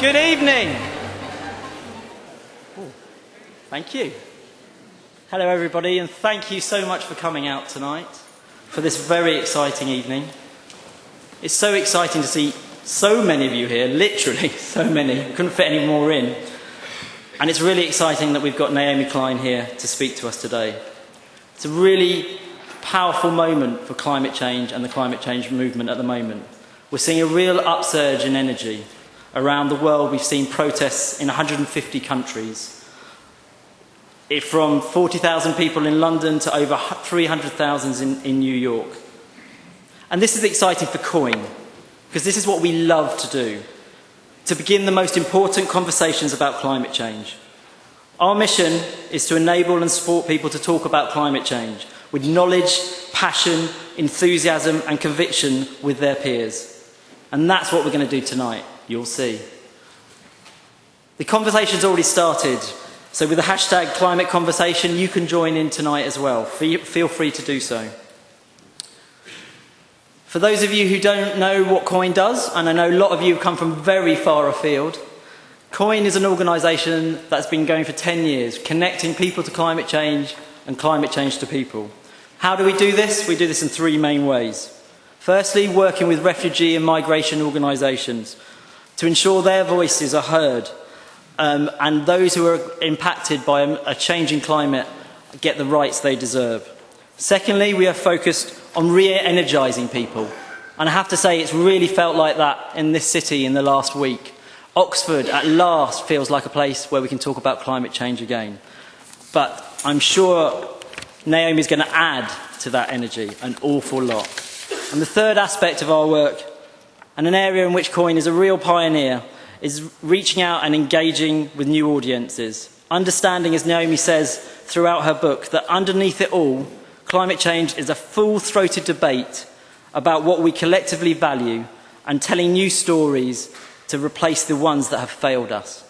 Good evening. Thank you. Hello everybody, and thank you so much for coming out tonight for this very exciting evening. It's so exciting to see so many of you here, literally so many. Couldn't fit any more in. And it's really exciting that we've got Naomi Klein here to speak to us today. It's a really powerful moment for climate change and the climate change movement at the moment. We're seeing a real upsurge in energy. Around the world, we've seen protests in 150 countries. From 40,000 people in London to over 300,000 in New York. And this is exciting for COIN, because this is what we love to do, to begin the most important conversations about climate change. Our mission is to enable and support people to talk about climate change with knowledge, passion, enthusiasm and conviction with their peers. And that's what we're going to do tonight. You'll see. The conversation's already started, so with the hashtag climate conversation, you can join in tonight as well. Feel free to do so. For those of you who don't know what COIN does, and I know a lot of you have come from very far afield, COIN is an organisation that's been going for 10 years, connecting people to climate change and climate change to people. How do we do this? We do this in three main ways. Firstly, working with refugee and migration organisations to ensure their voices are heard and those who are impacted by a changing climate get the rights they deserve. Secondly, we are focused on re-energising people. And I have to say, it's really felt like that in this city in the last week. Oxford, at last, feels like a place where we can talk about climate change again. But I'm sure Naomi's going to add to that energy an awful lot. And the third aspect of our work, and an area in which COIN is a real pioneer, is reaching out and engaging with new audiences. Understanding, as Naomi says throughout her book, that underneath it all, climate change is a full-throated debate about what we collectively value and telling new stories to replace the ones that have failed us.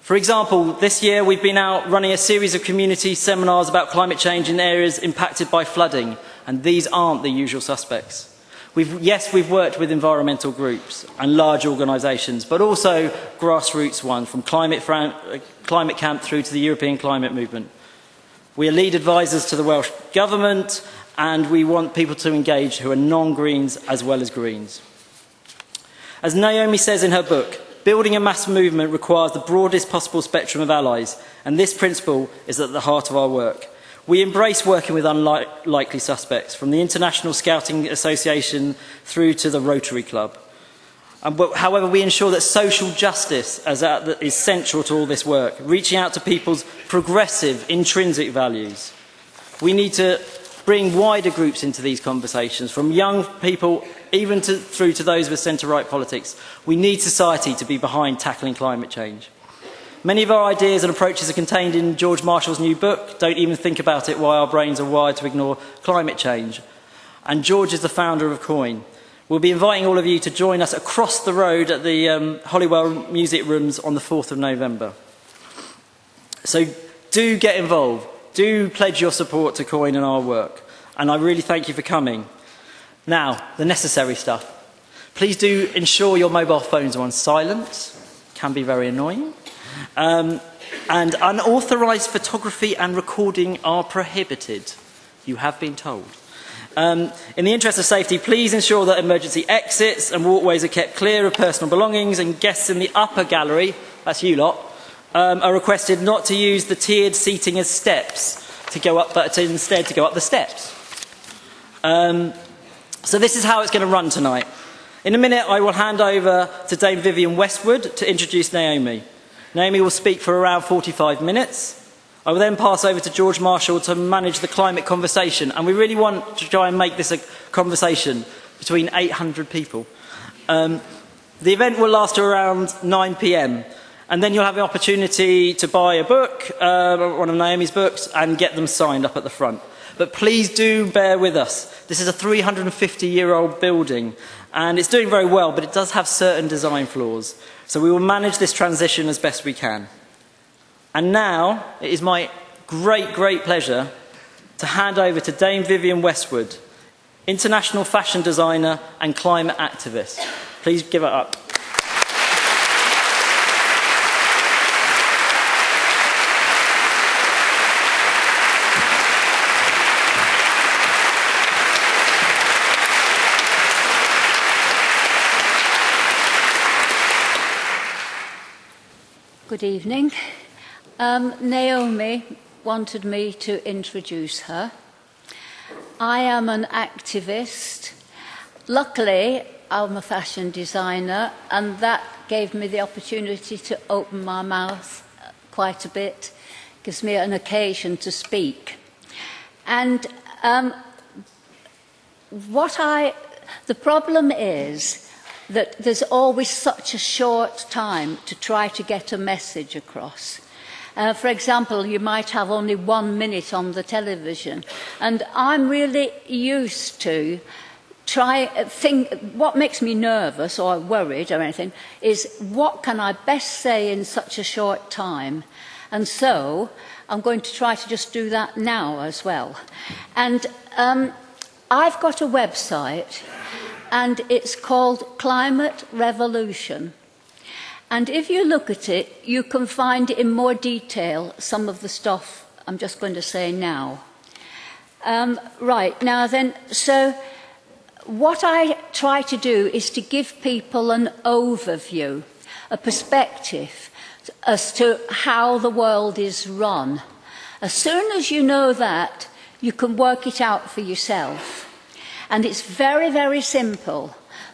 For example, this year we've been out running a series of community seminars about climate change in areas impacted by flooding, and these aren't the usual suspects. We've worked with environmental groups and large organisations, but also grassroots ones, from Climate Camp through to the European climate movement. We are lead advisors to the Welsh Government, and we want people to engage who are non-Greens as well as Greens. As Naomi says in her book, building a mass movement requires the broadest possible spectrum of allies, and this principle is at the heart of our work. We embrace working with unlikely suspects, from the International Scouting Association through to the Rotary Club. However, we ensure that social justice is central to all this work, reaching out to people's progressive, intrinsic values. We need to bring wider groups into these conversations, from young people even through to those with centre-right politics. We need society to be behind tackling climate change. Many of our ideas and approaches are contained in George Marshall's new book, Don't Even Think About It, Why Our Brains Are Wired to Ignore Climate Change. And George is the founder of COIN. We'll be inviting all of you to join us across the road at the Holywell Music Rooms on the 4th of November. So do get involved. Do pledge your support to COIN and our work. And I really thank you for coming. Now, the necessary stuff. Please do ensure your mobile phones are on silent. Can be very annoying. And unauthorised photography and recording are prohibited. You have been told. In the interest of safety, please ensure that emergency exits and walkways are kept clear of personal belongings, and guests in the upper gallery, that's you lot, are requested not to use the tiered seating as steps to go up, but instead to go up the steps. So this is how it's going to run tonight. In a minute, I will hand over to Dame Vivienne Westwood to introduce Naomi. Naomi will speak for around 45 minutes. I will then pass over to George Marshall to manage the climate conversation, and we really want to try and make this a conversation between 800 people. The event will last to around 9 p.m, and then you'll have the opportunity to buy a book, one of Naomi's books, and get them signed up at the front. But please do bear with us. This is a 350-year-old building, and it's doing very well, but it does have certain design flaws. So we will manage this transition as best we can. And now, it is my great, great pleasure to hand over to Dame Vivienne Westwood, international fashion designer and climate activist. Please give it up. Good evening. Naomi wanted me to introduce her. I am an activist. Luckily, I'm a fashion designer, and that gave me the opportunity to open my mouth quite a bit, gives me an occasion to speak. And the problem is that there's always such a short time to try to get a message across. For example, you might have only 1 minute on the television, and I'm really used to what makes me nervous or worried or anything is what can I best say in such a short time. And so I'm going to try to just do that now as well. And I've got a website, and it's called Climate Revolution. And if you look at it, you can find in more detail some of the stuff I'm just going to say now. Right, now then, so what I try to do is to give people an overview, a perspective as to how the world is run. As soon as you know that, you can work it out for yourself. And it's very, very simple.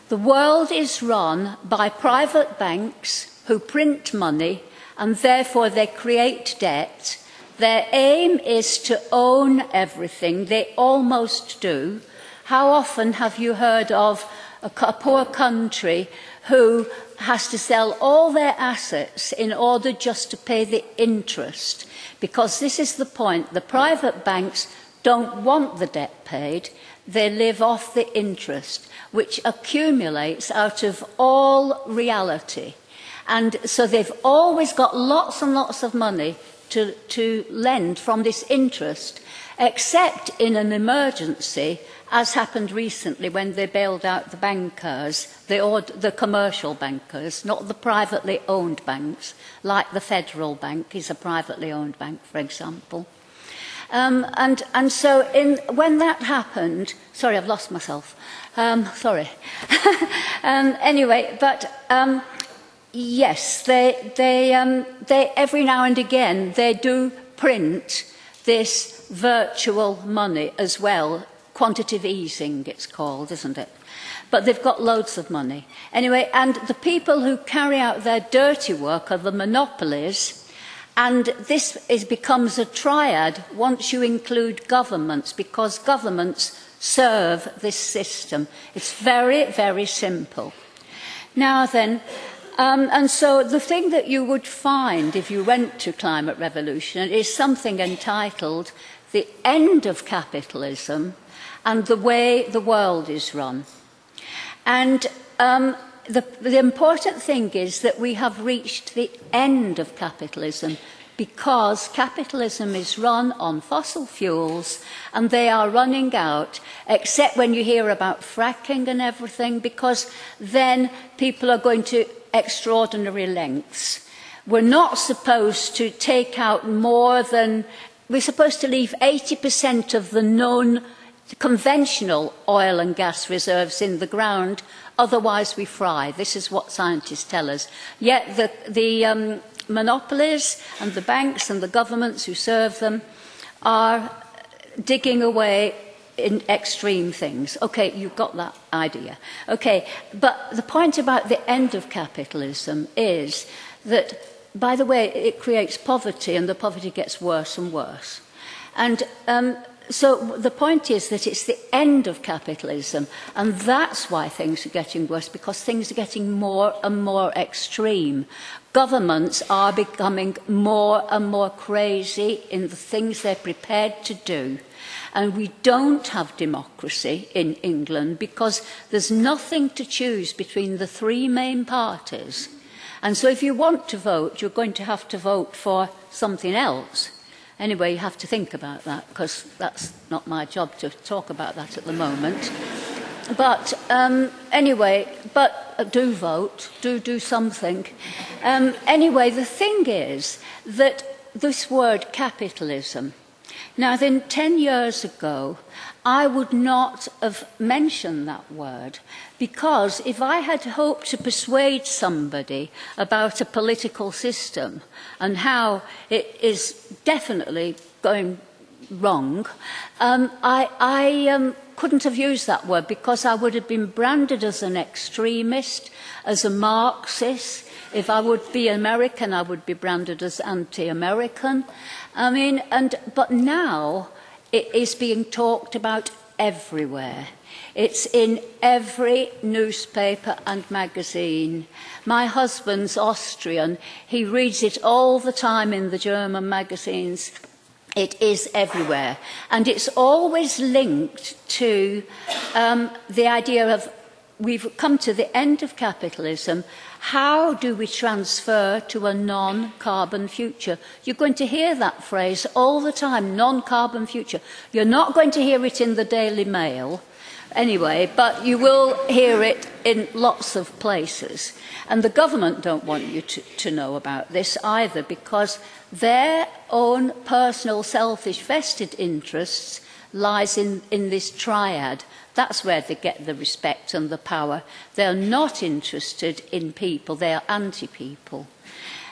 The world is run by private banks who print money, and therefore they create debt. Their aim is to own everything. They almost do. How often have you heard of a poor country who has to sell all their assets in order just to pay the interest? Because this is the point. The private banks don't want the debt paid. They live off the interest, which accumulates out of all reality. And so they've always got lots and lots of money to lend from this interest, except in an emergency, as happened recently when they bailed out the bankers, the commercial bankers, not the privately owned banks, like the Federal Bank is a privately owned bank, for example. And so when that happened, sorry, I've lost myself. Sorry. Anyway, but yes, they every now and again they do print this virtual money as well. Quantitative easing, it's called, isn't it? But they've got loads of money. Anyway, and the people who carry out their dirty work are the monopolies. And this becomes a triad once you include governments, because governments serve this system. It's very, very simple. Now then, and so the thing that you would find if you went to Climate Revolution is something entitled The End of Capitalism and the Way the World is Run. And the important thing is that we have reached the end of capitalism, because capitalism is run on fossil fuels and they are running out, except when you hear about fracking and everything, because then people are going to extraordinary lengths. We're not supposed to take out more than, we're supposed to leave 80% of the known conventional oil and gas reserves in the ground, otherwise we fry. This is what scientists tell us. Yet the monopolies and the banks and the governments who serve them are digging away in extreme things. Okay, you've got that idea. Okay, but the point about the end of capitalism is that, by the way, it creates poverty, and the poverty gets worse and worse. And so the point is that it's the end of capitalism, and that's why things are getting worse, because things are getting more and more extreme. Governments are becoming more and more crazy in the things they're prepared to do. And we don't have democracy in England because there's nothing to choose between the three main parties. And so if you want to vote, you're going to have to vote for something else. Anyway, you have to think about that, because that's not my job to talk about that at the moment. But anyway, do vote, do something. Anyway, the thing is that this word capitalism Now, then, 10 years ago, I would not have mentioned that word, because if I had hoped to persuade somebody about a political system and how it is definitely going wrong, I couldn't have used that word, because I would have been branded as an extremist, as a Marxist. If I would be American, I would be branded as anti-American. But now it is being talked about everywhere. It's in every newspaper and magazine. My husband's Austrian. He reads it all the time in the German magazines. It is everywhere. And it's always linked to the idea of, we've come to the end of capitalism. How do we transfer to a non-carbon future? You're going to hear that phrase all the time, non-carbon future. You're not going to hear it in the Daily Mail anyway, but you will hear it in lots of places. And the government don't want you to know about this either, because their own personal selfish vested interests lies in this triad. That's where they get the respect and the power. They're not interested in people, they are anti-people.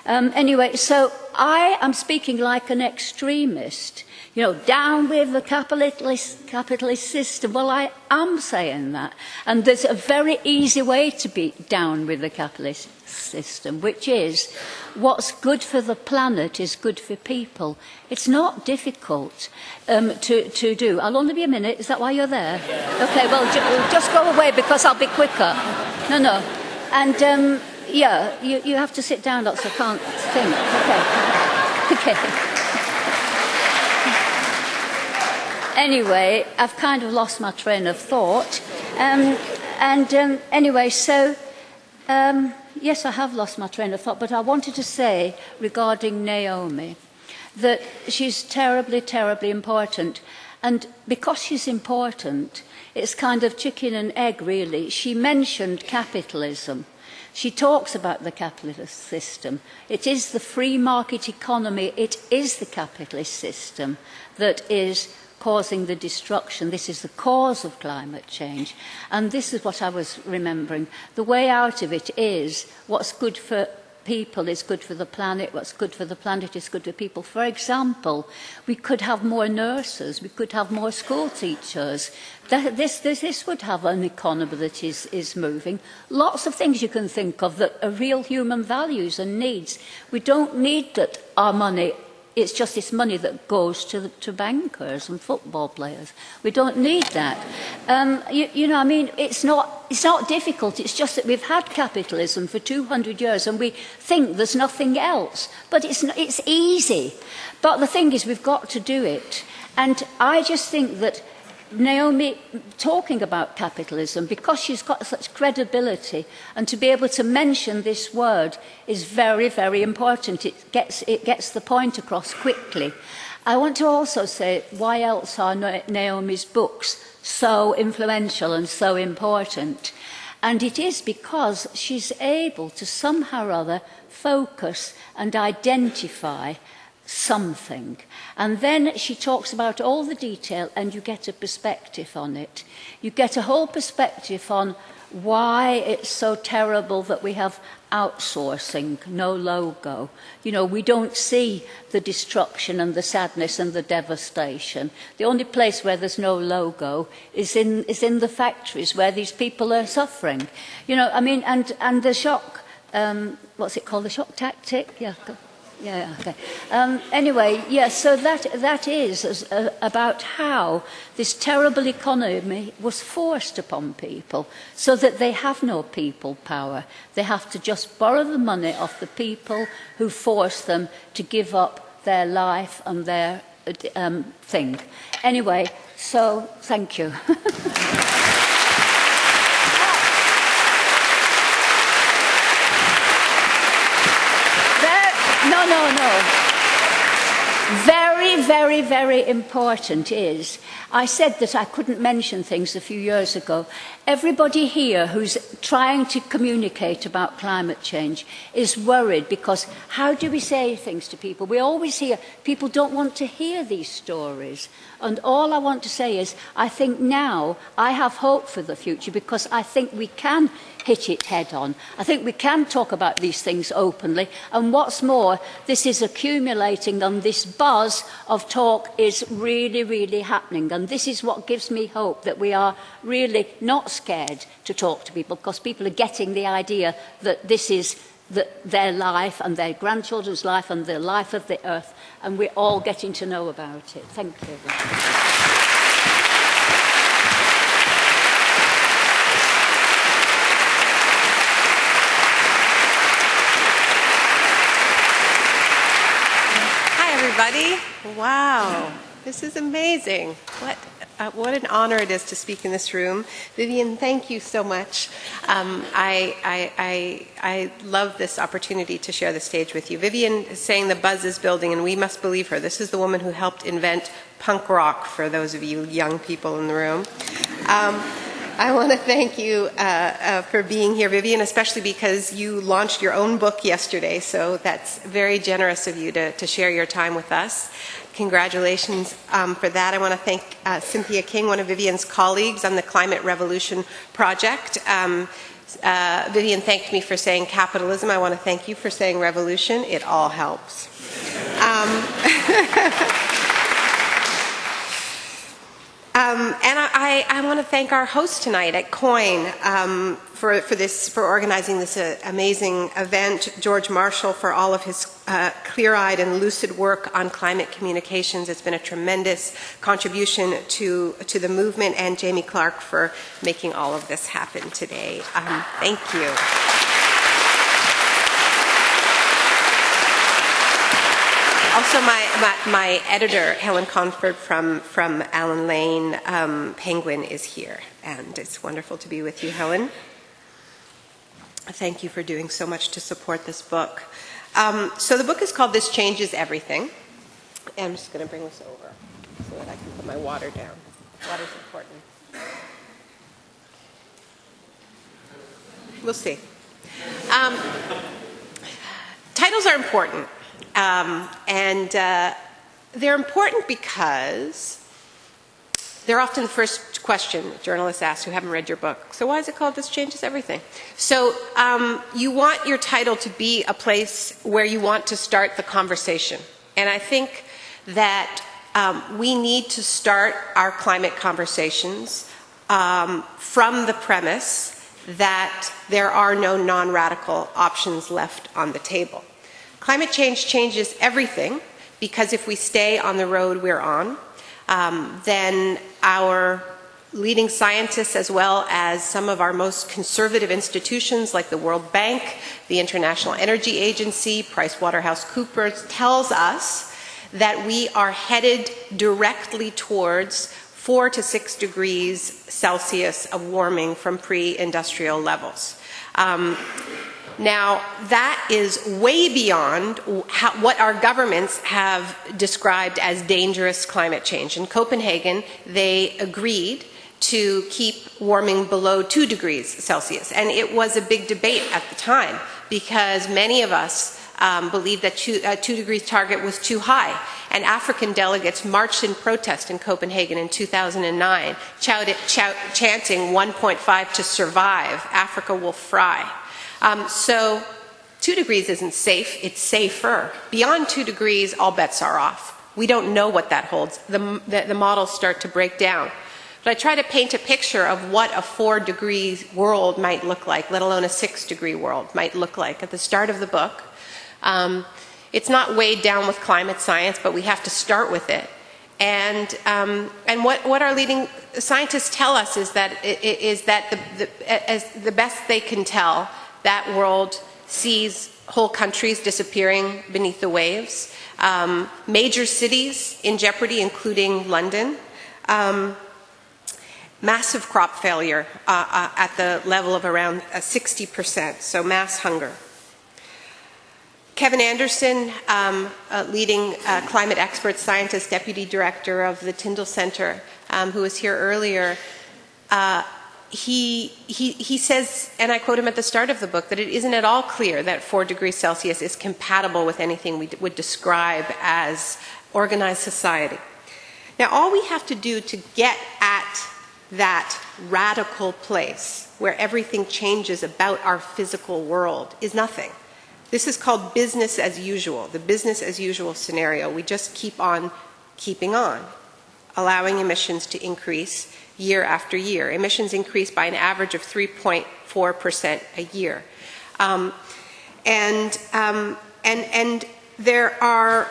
Anyway, so I am speaking like an extremist. You know, down with the capitalist system. Well, I am saying that. And there's a very easy way to be down with the capitalist system, which is what's good for the planet is good for people. It's not difficult to do. I'll only be a minute. Is that why you're there? Okay, well, just go away, because I'll be quicker. No. And, yeah, you have to sit down, lots. I can't think. Okay. Anyway, I've kind of lost my train of thought. Anyway, so, yes, I have lost my train of thought, but I wanted to say regarding Naomi that she's terribly, terribly important. And because she's important, it's kind of chicken and egg, really. She mentioned capitalism. She talks about the capitalist system. It is the free market economy, it is the capitalist system that is causing the destruction. This is the cause of climate change. And this is what I was remembering. The way out of it is what's good for people is good for the planet, what's good for the planet is good for people. For example, we could have more nurses, we could have more school teachers. This would have an economy that is moving. Lots of things you can think of that are real human values and needs. We don't need that our money, it's just this money that goes to bankers and football players. We don't need that. It's not difficult. It's just that we've had capitalism for 200 years and we think there's nothing else. But it's easy. But the thing is, we've got to do it. And I just think that Naomi talking about capitalism, because she's got such credibility, and to be able to mention this word is very, very important. It gets the point across quickly. I want to also say, why else are Naomi's books so influential and so important? And it is because she's able to somehow or other focus and identify something. And then she talks about all the detail and you get a perspective on it. You get a whole perspective on why it's so terrible that we have outsourcing, no logo. You know, we don't see the destruction and the sadness and the devastation. The only place where there's no logo is in the factories where these people are suffering. You know, I mean, and the shock, what's it called, the shock tactic? Yeah, okay. Anyway, yes, so that is about how this terrible economy was forced upon people so that they have no people power. They have to just borrow the money off the people who force them to give up their life and their thing. Anyway, so thank you. No. Very, very, very, very important is, I said that I couldn't mention things a few years ago. Everybody here who's trying to communicate about climate change is worried because how do we say things to people? We always hear people don't want to hear these stories. And all I want to say is I think now I have hope for the future because I think we can hit it head on. I think we can talk about these things openly. And what's more, this is accumulating and this buzz of talk is really, really happening. And this is what gives me hope that we are really not scared to talk to people because people are getting the idea that this is their life and their grandchildren's life and the life of the earth. And we're all getting to know about it. Thank you. Everybody. Wow, this is amazing. What an honor it is to speak in this room. Vivienne, thank you so much. I love this opportunity to share the stage with you. Vivienne is saying the buzz is building, and we must believe her. This is the woman who helped invent punk rock, for those of you young people in the room. I want to thank you for being here, Vivienne, especially because you launched your own book yesterday, so that's very generous of you to share your time with us. Congratulations for that. I want to thank Cynthia King, one of Vivienne's colleagues on the Climate Revolution Project. Vivienne thanked me for saying capitalism. I want to thank you for saying revolution. It all helps. And I want to thank our host tonight at COIN for organizing this amazing event, George Marshall for all of his clear-eyed and lucid work on climate communications. It's been a tremendous contribution to the movement, and Jamie Clark for making all of this happen today. Thank you. Also, my editor, Helen Conford from Allen Lane Penguin, is here, and it's wonderful to be with you, Helen. Thank you for doing so much to support this book. So the book is called This Changes Everything. And I'm just going to bring this over so that I can put my water down. Water's important. We'll see. Titles are important. And they're important because they're often the first question journalists ask who haven't read your book. So why is it called This Changes Everything? So you want your title to be a place where you want to start the conversation. And I think that we need to start our climate conversations from the premise that there are no non-radical options left on the table. Climate change changes everything because if we stay on the road we're on, then our leading scientists as well as some of our most conservative institutions like the World Bank, the International Energy Agency, PricewaterhouseCoopers tells us that we are headed directly towards 4 to 6 degrees Celsius of warming from pre-industrial levels. Now, that is way beyond what our governments have described as dangerous climate change. In Copenhagen, they agreed to keep warming below 2 degrees Celsius. And it was a big debate at the time because many of us believed that 2 degrees target was too high. And African delegates marched in protest in Copenhagen in 2009, chanting 1.5 to survive, Africa will fry. So 2 degrees isn't safe, it's safer. Beyond 2 degrees, all bets are off. We don't know what that holds. The models start to break down. But I try to paint a picture of what a 4-degree world might look like, let alone a 6-degree world might look like at the start of the book. It's not weighed down with climate science, but we have to start with it. And what our leading scientists tell us is that as the best they can tell, that world sees whole countries disappearing beneath the waves, major cities in jeopardy, including London, massive crop failure at the level of around 60%, so mass hunger. Kevin Anderson, a leading climate expert, scientist, deputy director of the Tyndall Center, who was here earlier, he says, and I quote him at the start of the book, that it isn't at all clear that 4 degrees Celsius is compatible with anything we would describe as organized society. Now, all we have to do to get at that radical place where everything changes about our physical world is nothing. This is called business as usual, the business as usual scenario. We just keep on keeping on, allowing emissions to increase year after year. Emissions increase by an average of 3.4% a year. And there are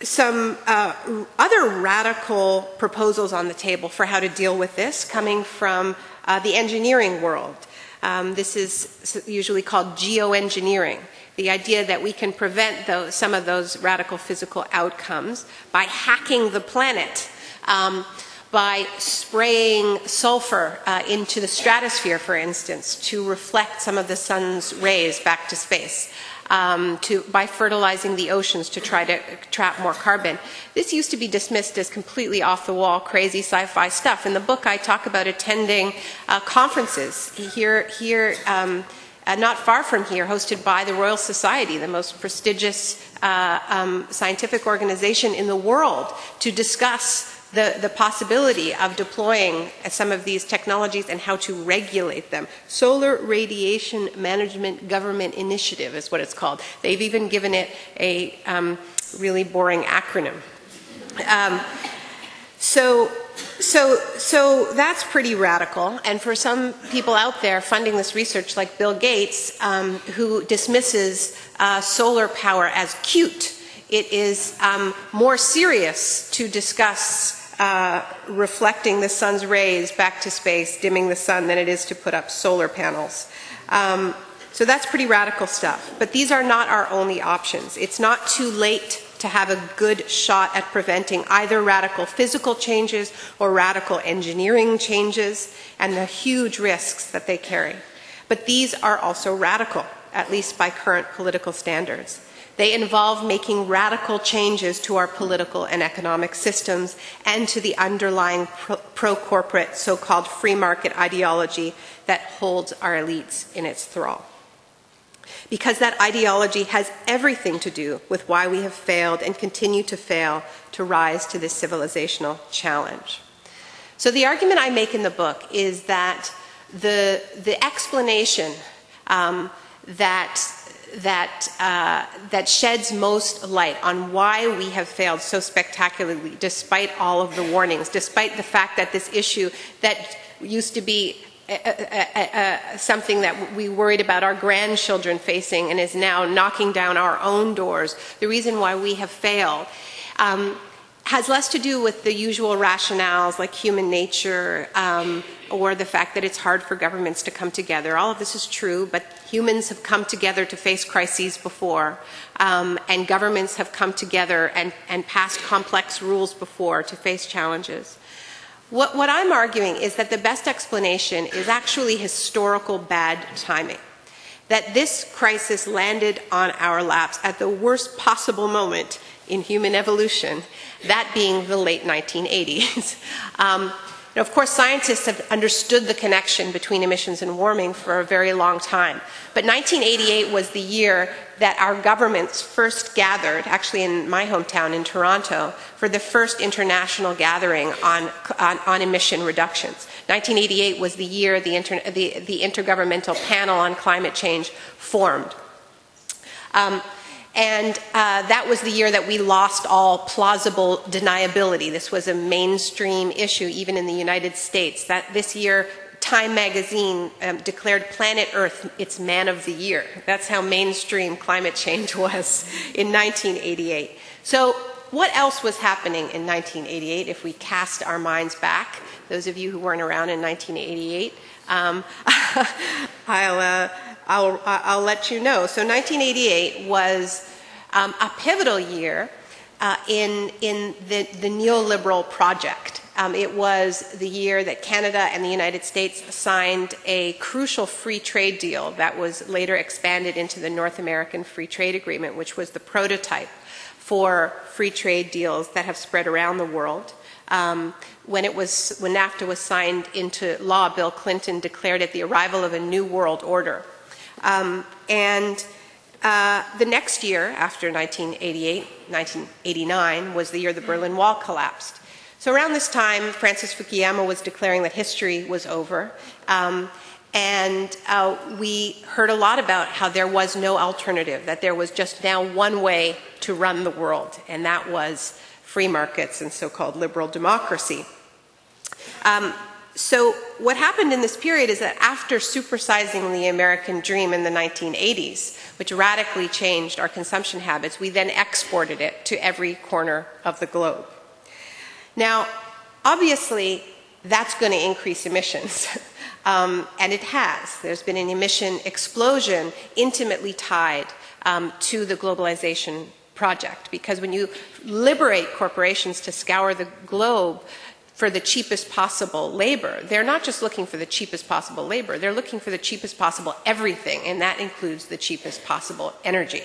some other radical proposals on the table for how to deal with this coming from the engineering world. This is usually called geoengineering, the idea that we can prevent some of those radical physical outcomes by hacking the planet, by spraying sulfur into the stratosphere, for instance, to reflect some of the sun's rays back to space, by fertilizing the oceans to try to trap more carbon. This used to be dismissed as completely off-the-wall, crazy sci-fi stuff. In the book, I talk about attending conferences here not far from here, hosted by the Royal Society, the most prestigious scientific organization in the world, to discuss the possibility of deploying some of these technologies and how to regulate them. Solar Radiation Management Government Initiative is what it's called. They've even given it a really boring acronym. So that's pretty radical. And for some people out there funding this research, like Bill Gates, who dismisses solar power as cute, it is more serious to discuss reflecting the sun's rays back to space, dimming the sun, than it is to put up solar panels. So that's pretty radical stuff. But these are not our only options. It's not too late to have a good shot at preventing either radical physical changes or radical engineering changes and the huge risks that they carry. But these are also radical, at least by current political standards. They involve making radical changes to our political and economic systems and to the underlying pro-corporate so-called free market ideology that holds our elites in its thrall. Because that ideology has everything to do with why we have failed and continue to fail to rise to this civilizational challenge. So the argument I make in the book is that the explanation that sheds most light on why we have failed so spectacularly, despite all of the warnings, despite the fact that this issue that used to be something that we worried about our grandchildren facing and is now knocking down our own doors, the reason why we have failed has less to do with the usual rationales like human nature or the fact that it's hard for governments to come together. All of this is true, but humans have come together to face crises before, and governments have come together and passed complex rules before to face challenges. What I'm arguing is that the best explanation is actually historical bad timing. That this crisis landed on our laps at the worst possible moment in human evolution, that being the late 1980s. Of course, scientists have understood the connection between emissions and warming for a very long time. But 1988 was the year that our governments first gathered, actually in my hometown in Toronto, for the first international gathering on emission reductions. 1988 was the year the Intergovernmental Panel on Climate Change formed. That was the year that we lost all plausible deniability. This was a mainstream issue, even in the United States. This year, Time magazine declared planet Earth its Man of the Year. That's how mainstream climate change was in 1988. So what else was happening in 1988 if we cast our minds back? Those of you who weren't around in 1988, I'll let you know. So 1988 was a pivotal year in the neoliberal project. It was the year that Canada and the United States signed a crucial free trade deal that was later expanded into the North American Free Trade Agreement, which was the prototype for free trade deals that have spread around the world. When NAFTA was signed into law, Bill Clinton declared it the arrival of a new world order. The next year, after 1988, 1989, was the year the Berlin Wall collapsed. So around this time, Francis Fukuyama was declaring that history was over. We heard a lot about how there was no alternative, that there was just now one way to run the world, and that was free markets and so-called liberal democracy. So what happened in this period is that after supersizing the American dream in the 1980s, which radically changed our consumption habits, we then exported it to every corner of the globe. Now, obviously, that's going to increase emissions, and it has. There's been an emission explosion intimately tied to the globalization project, because when you liberate corporations to scour the globe for the cheapest possible labor, they're not just looking for the cheapest possible labor, they're looking for the cheapest possible everything, and that includes the cheapest possible energy.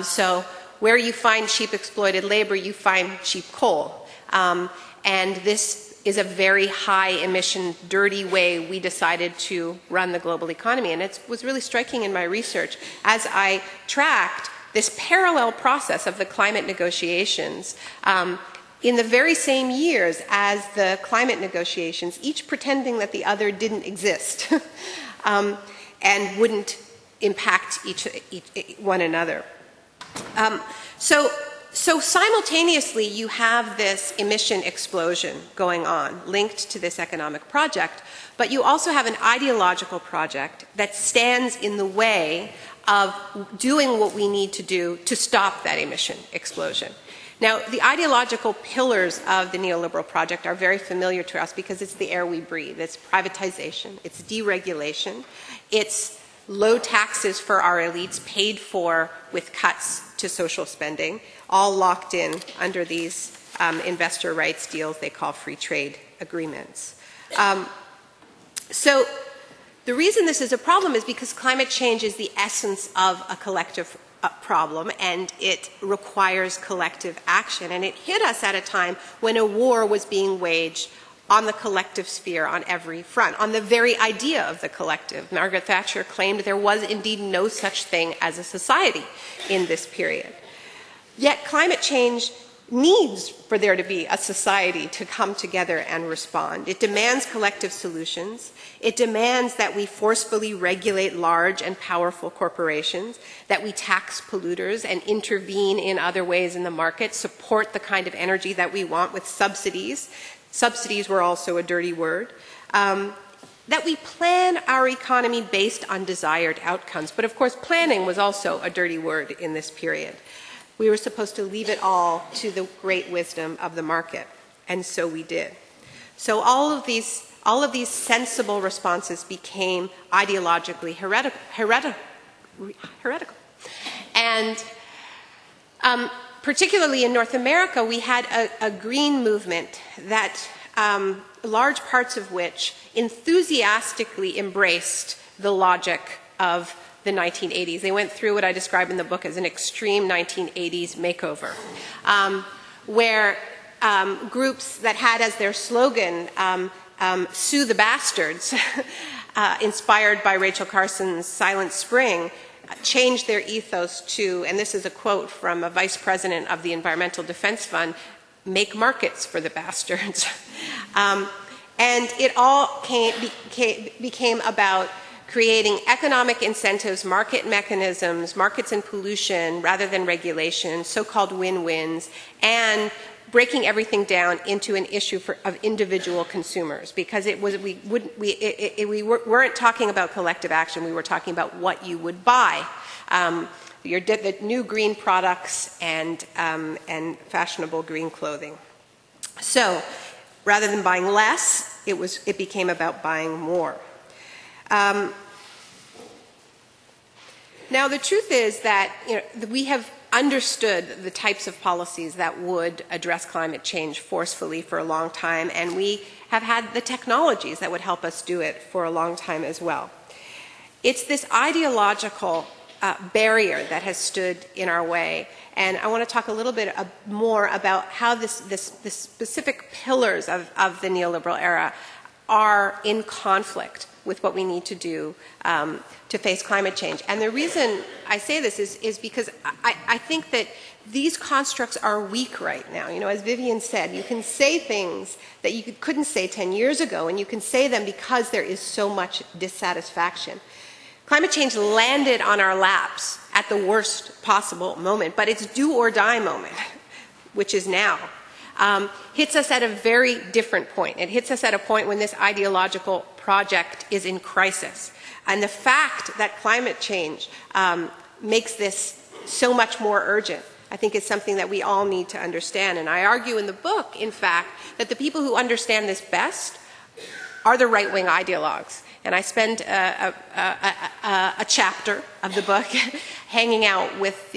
So where you find cheap exploited labor, you find cheap coal. And this is a very high emission, dirty way we decided to run the global economy. And it was really striking in my research as I tracked this parallel process of the climate negotiations in the very same years as the climate negotiations, each pretending that the other didn't exist and wouldn't impact one another. So simultaneously, you have this emission explosion going on, linked to this economic project, but you also have an ideological project that stands in the way of doing what we need to do to stop that emission explosion. Now, the ideological pillars of the neoliberal project are very familiar to us because it's the air we breathe. It's privatization, it's deregulation, it's low taxes for our elites paid for with cuts to social spending, all locked in under these investor rights deals they call free trade agreements. So the reason this is a problem is because climate change is the essence of a collective problem, and it requires collective action. And it hit us at a time when a war was being waged on the collective sphere on every front, on the very idea of the collective. Margaret Thatcher claimed there was indeed no such thing as a society in this period. Yet climate change needs for there to be a society to come together and respond. It demands collective solutions. It demands that we forcefully regulate large and powerful corporations, that we tax polluters and intervene in other ways in the market, support the kind of energy that we want with subsidies. Subsidies were also a dirty word. That we plan our economy based on desired outcomes. But of course, planning was also a dirty word in this period. We were supposed to leave it all to the great wisdom of the market, and so we did. So all of these sensible responses became ideologically heretical. And particularly in North America, we had a green movement that large parts of which enthusiastically embraced the logic of the 1980s. They went through what I describe in the book as an extreme 1980s makeover, where groups that had as their slogan, "Sue the Bastards," inspired by Rachel Carson's Silent Spring, changed their ethos to, and this is a quote from a vice president of the Environmental Defense Fund, "Make markets for the bastards." And it all became about creating economic incentives, market mechanisms, markets and pollution rather than regulation, so-called win-wins, and breaking everything down into an issue of individual consumers, because we weren't talking about collective action, we were talking about what you would buy. The new green products and fashionable green clothing. So rather than buying less, it became about buying more. Now the truth is that we have understood the types of policies that would address climate change forcefully for a long time, and we have had the technologies that would help us do it for a long time as well. It's this ideological barrier that has stood in our way, and I want to talk a little bit more about how the specific pillars of the neoliberal era are in conflict with what we need to do to face climate change. And the reason I say this is because I think that these constructs are weak right now. You know, as Vivienne said, you can say things that you couldn't say 10 years ago, and you can say them because there is so much dissatisfaction. Climate change landed on our laps at the worst possible moment, but its do or die moment, which is now, hits us at a very different point. It hits us at a point when this ideological project is in crisis. And the fact that climate change makes this so much more urgent, I think, is something that we all need to understand. And I argue in the book, in fact, that the people who understand this best are the right-wing ideologues. And I spend a chapter of the book hanging out with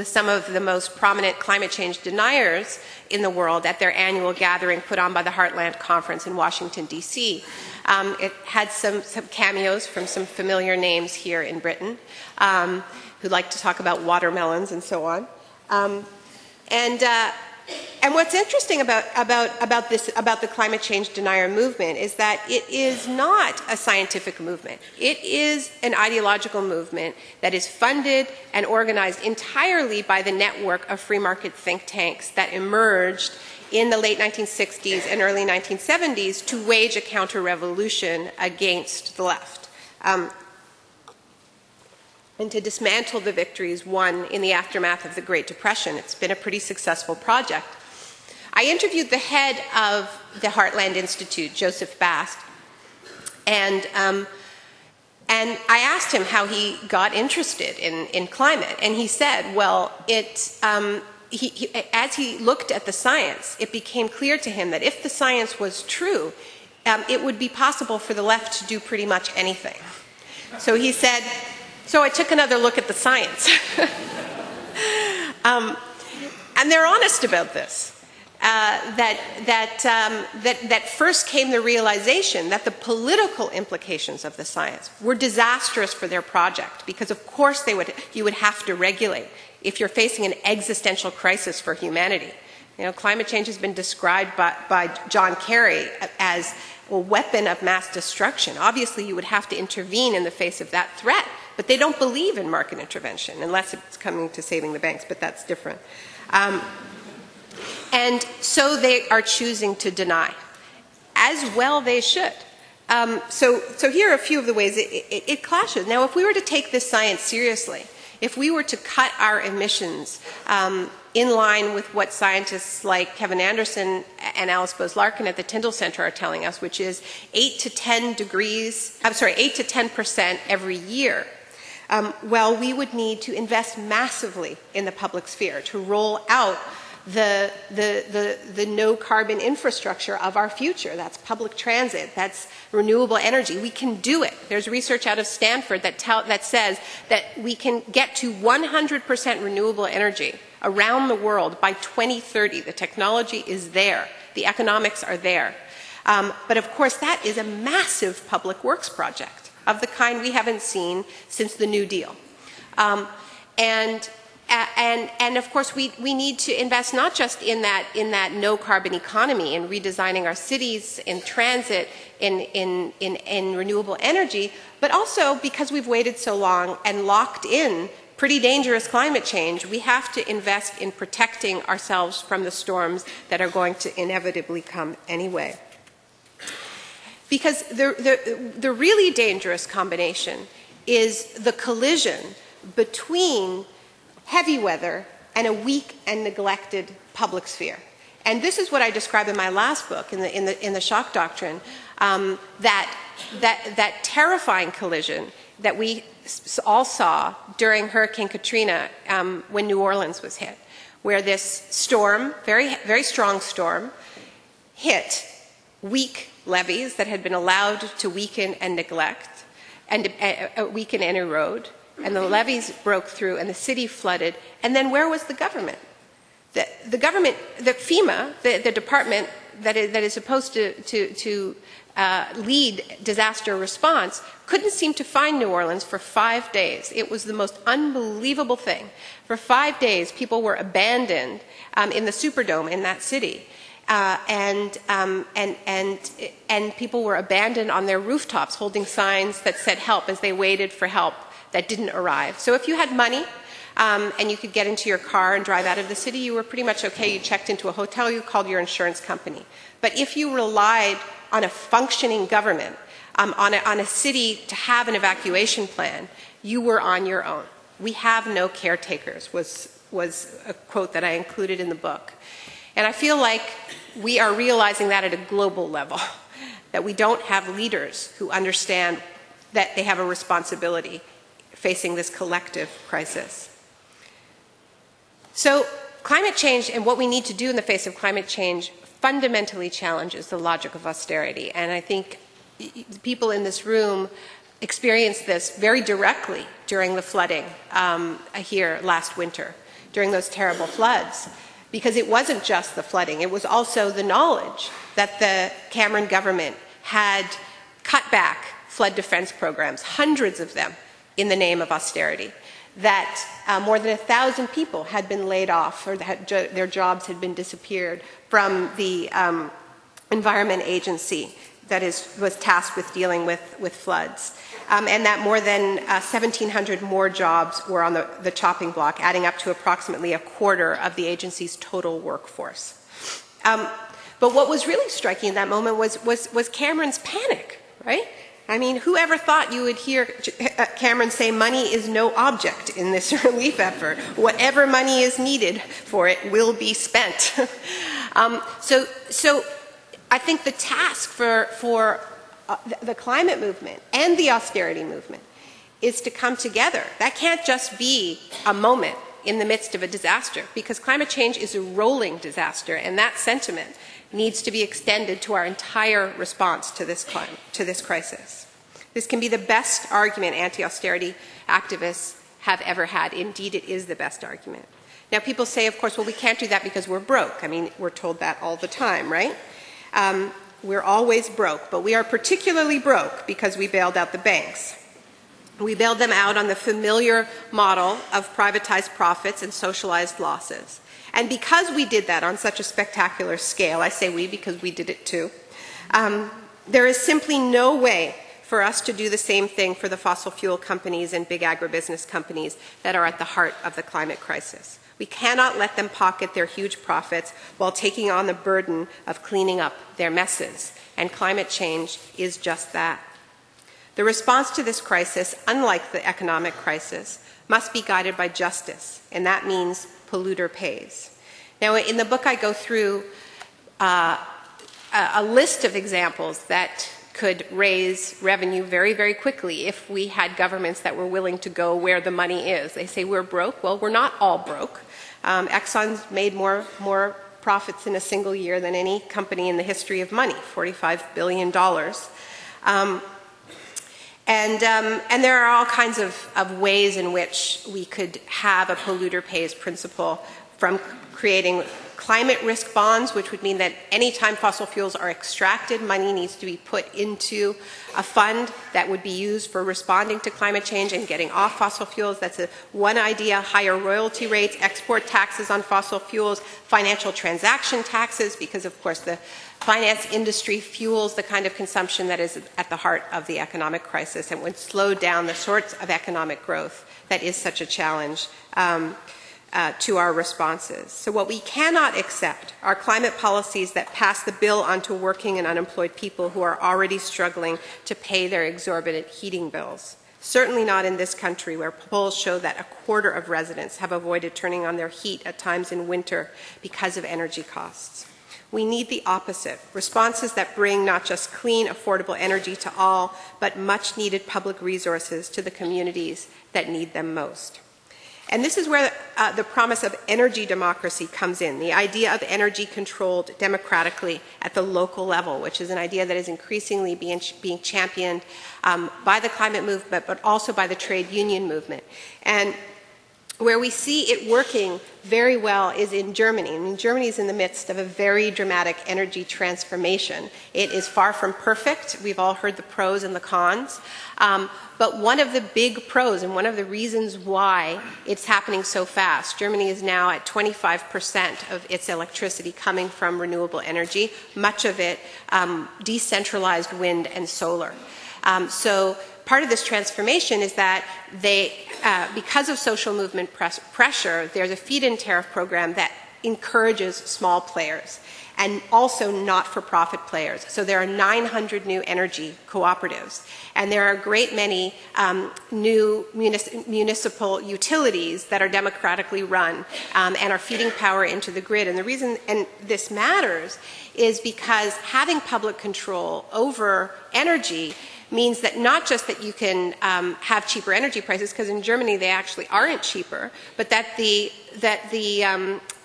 some of the most prominent climate change deniers in the world at their annual gathering put on by the Heartland Conference in Washington, D.C. It had some cameos from some familiar names here in Britain who like to talk about watermelons and so on. And what's interesting about the climate change denier movement is that it is not a scientific movement. It is an ideological movement that is funded and organized entirely by the network of free market think tanks that emerged in the late 1960s and early 1970s to wage a counter-revolution against the left. And to dismantle the victories won in the aftermath of the Great Depression. It's been a pretty successful project. I interviewed the head of the Heartland Institute, Joseph Bast, and I asked him how he got interested in climate, and he said, well, as he looked at the science, it became clear to him that if the science was true, it would be possible for the left to do pretty much anything. So he said, so I took another look at the science. And they're honest about this. That first came the realization that the political implications of the science were disastrous for their project, because of course you would have to regulate if you're facing an existential crisis for humanity. You know, climate change has been described by John Kerry as a weapon of mass destruction. Obviously, you would have to intervene in the face of that threat, but they don't believe in market intervention unless it's coming to saving the banks, but that's different. And so they are choosing to deny. As well they should. So here are a few of the ways it clashes. Now, if we were to take this science seriously, if we were to cut our emissions in line with what scientists like Kevin Anderson and Alice Bose-Larkin at the Tyndall Center are telling us, which is 8 to 10% every year, well, we would need to invest massively in the public sphere to roll out the no-carbon infrastructure of our future. That's public transit. That's renewable energy. We can do it. There's research out of Stanford that says that we can get to 100% renewable energy around the world by 2030. The technology is there. The economics are there. But of course, that is a massive public works project of the kind we haven't seen since the New Deal. And of course, we need to invest not just in that no carbon economy, in redesigning our cities, in transit, in renewable energy, but also because we've waited so long and locked in pretty dangerous climate change, we have to invest in protecting ourselves from the storms that are going to inevitably come anyway. Because the really dangerous combination is the collision between heavy weather and a weak and neglected public sphere. And this is what I describe in my last book, in the shock doctrine, that terrifying collision that we all saw during Hurricane Katrina when New Orleans was hit, where this storm, very, very strong storm, hit weak levees that had been allowed to weaken and neglect, and weaken and erode. and the levees broke through, and the city flooded. And then where was the government? The government, the FEMA, the department that is supposed to lead disaster response, couldn't seem to find New Orleans for 5 days. It was the most unbelievable thing. For 5 days, people were abandoned in the Superdome in that city. And people were abandoned on their rooftops holding signs that said help as they waited for help that didn't arrive. So if you had money and you could get into your car and drive out of the city, you were pretty much okay. You checked into a hotel, you called your insurance company. But if you relied on a functioning government, on a city to have an evacuation plan, you were on your own. We have no caretakers was a quote that I included in the book. And I feel like we are realizing that at a global level, that we don't have leaders who understand that they have a responsibility facing this collective crisis. So climate change and what we need to do in the face of climate change fundamentally challenges the logic of austerity. And I think people in this room experienced this very directly during the flooding here last winter, during those terrible floods. Because it wasn't just the flooding, it was also the knowledge that the Cameron government had cut back flood defense programs, hundreds of them, in the name of austerity. That more than 1,000 people had been laid off or their jobs had been disappeared from the Environment Agency that was tasked with dealing with floods. And that more than 1,700 more jobs were on the chopping block, adding up to approximately a quarter of the agency's total workforce. But what was really striking in that moment was Cameron's panic, right? I mean, whoever thought you would hear Cameron say money is no object in this relief effort? Whatever money is needed for it will be spent. So I think the task for the climate movement and the austerity movement is to come together. That can't just be a moment in the midst of a disaster, because climate change is a rolling disaster, and that sentiment needs to be extended to our entire response to this crisis. This can be the best argument anti-austerity activists have ever had. Indeed, it is the best argument. Now, people say, of course, well, we can't do that because we're broke. I mean, we're told that all the time, right? We're always broke, but we are particularly broke because we bailed out the banks. We bailed them out on the familiar model of privatized profits and socialized losses. And because we did that on such a spectacular scale, I say we because we did it too, there is simply no way for us to do the same thing for the fossil fuel companies and big agribusiness companies that are at the heart of the climate crisis. We cannot let them pocket their huge profits while taking on the burden of cleaning up their messes. And climate change is just that. The response to this crisis, unlike the economic crisis, must be guided by justice, and that means polluter pays. Now, in the book, I go through a list of examples that could raise revenue very, very quickly if we had governments that were willing to go where the money is. They say we're broke. Well, we're not all broke. Exxon's made more profits in a single year than any company in the history of money, $45 billion. And there are all kinds of ways in which we could have a polluter pays principle, from creating climate risk bonds, which would mean that any time fossil fuels are extracted, money needs to be put into a fund that would be used for responding to climate change and getting off fossil fuels. That's one idea. Higher royalty rates, export taxes on fossil fuels, financial transaction taxes, because of course the finance industry fuels the kind of consumption that is at the heart of the economic crisis and would slow down the sorts of economic growth that is such a challenge to our responses. So what we cannot accept are climate policies that pass the bill onto working and unemployed people who are already struggling to pay their exorbitant heating bills. Certainly not in this country, where polls show that a quarter of residents have avoided turning on their heat at times in winter because of energy costs. We need the opposite, responses that bring not just clean, affordable energy to all, but much needed public resources to the communities that need them most. And this is where the promise of energy democracy comes in, the idea of energy controlled democratically at the local level, which is an idea that is increasingly being championed by the climate movement, but also by the trade union movement. And where we see it working very well is in Germany. I mean, Germany is in the midst of a very dramatic energy transformation. It is far from perfect. We've all heard the pros and the cons. But one of the big pros and one of the reasons why it's happening so fast, Germany is now at 25% of its electricity coming from renewable energy, much of it decentralized wind and solar. So part of this transformation is that because of social movement pressure, there's a feed-in tariff program that encourages small players and also not-for-profit players. So there are 900 new energy cooperatives, and there are a great many new municipal utilities that are democratically run and are feeding power into the grid. And the reason this matters is because having public control over energy means that not just that you can have cheaper energy prices, because in Germany they actually aren't cheaper, but that the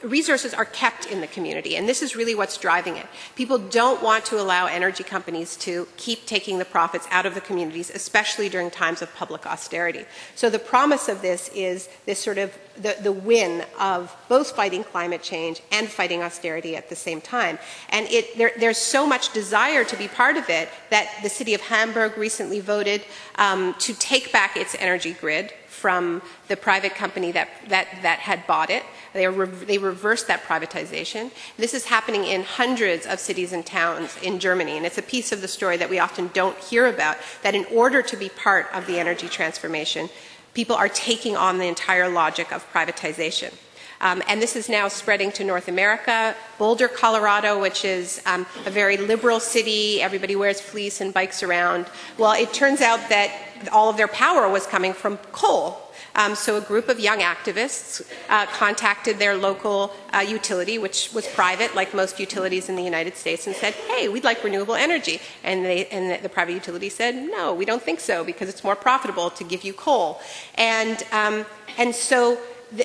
resources are kept in the community. And this is really what's driving it. People don't want to allow energy companies to keep taking the profits out of the communities, especially during times of public austerity. So the promise of this is this sort of the win of both fighting climate change and fighting austerity at the same time. And there's so much desire to be part of it that the city of Hamburg recently voted to take back its energy grid from the private company that had bought it. They reversed that privatization. This is happening in hundreds of cities and towns in Germany, and it's a piece of the story that we often don't hear about, that in order to be part of the energy transformation, people are taking on the entire logic of privatization. And this is now spreading to North America. Boulder, Colorado, which is a very liberal city, everybody wears fleece and bikes around. Well, it turns out that all of their power was coming from coal. So a group of young activists contacted their local utility, which was private, like most utilities in the United States, and said, hey, we'd like renewable energy. And the private utility said, no, we don't think so, because it's more profitable to give you coal.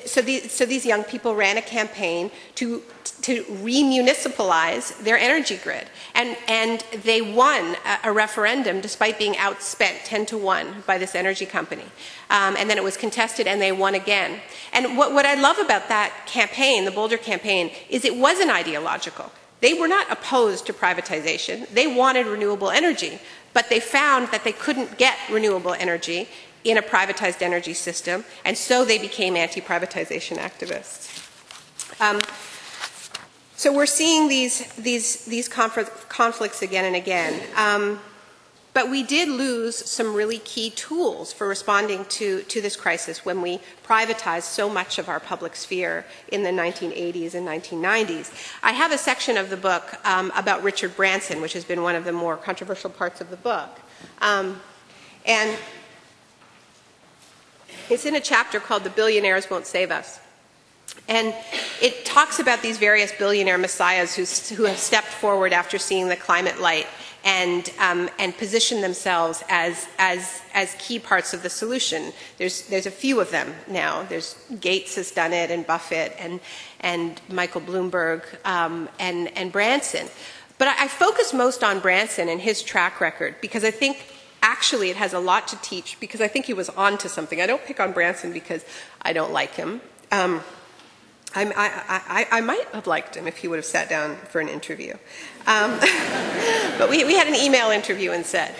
So these young people ran a campaign to remunicipalize their energy grid. And they won a referendum despite being outspent 10-1 by this energy company. And then it was contested and they won again. And what I love about that campaign, the Boulder campaign, is it wasn't ideological. They were not opposed to privatization. They wanted renewable energy, but they found that they couldn't get renewable energy in a privatized energy system, and so they became anti-privatization activists. So we're seeing these conflicts again and again. But we did lose some really key tools for responding to this crisis when we privatized so much of our public sphere in the 1980s and 1990s. I have a section of the book about Richard Branson, which has been one of the more controversial parts of the book. And it's in a chapter called The Billionaires Won't Save Us. And it talks about these various billionaire messiahs who have stepped forward after seeing the climate light and positioned themselves as key parts of the solution. There's a few of them now. There's Gates has done it, and Buffett, and Michael Bloomberg, and Branson. But I focus most on Branson and his track record because I think actually it has a lot to teach, because I think he was on to something. I don't pick on Branson because I don't like him. I might have liked him if he would have sat down for an interview. But we had an email interview instead.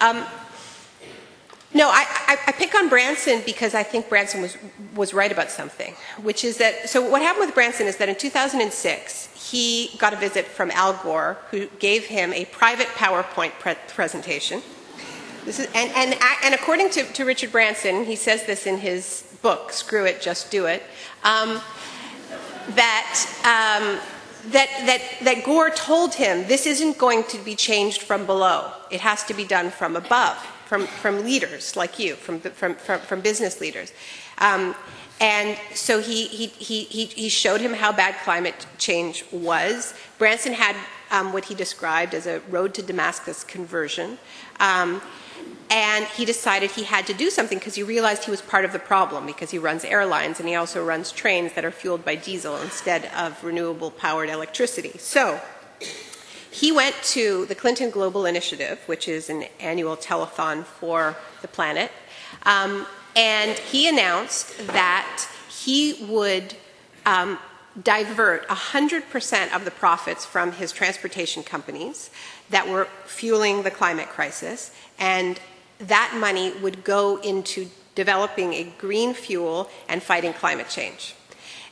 No, I pick on Branson because I think Branson was right about something, which is that, so what happened with Branson is that in 2006, he got a visit from Al Gore, who gave him a private PowerPoint presentation. This is, and according to Richard Branson, he says this in his book, Screw It, Just Do It, that Gore told him this isn't going to be changed from below. It has to be done from above, from leaders like you, from business leaders. And so he showed him how bad climate change was. Branson had what he described as a road to Damascus conversion. And he decided he had to do something because he realized he was part of the problem, because he runs airlines and he also runs trains that are fueled by diesel instead of renewable powered electricity. So he went to the Clinton Global Initiative, which is an annual telethon for the planet, and he announced that he would divert 100% of the profits from his transportation companies that were fueling the climate crisis, and that money would go into developing a green fuel and fighting climate change.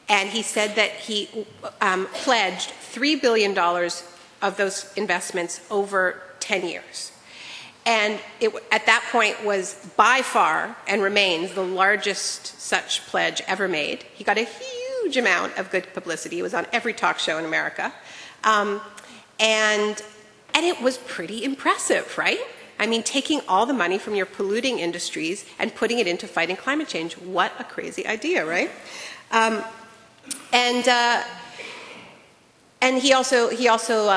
And he said that he pledged $3 billion of those investments over 10 years. And it, at that point, was by far and remains the largest such pledge ever made. He got a huge amount of good publicity. He was on every talk show in America. And it was pretty impressive, right? I mean, taking all the money from your polluting industries and putting it into fighting climate change. What a crazy idea, right? And he also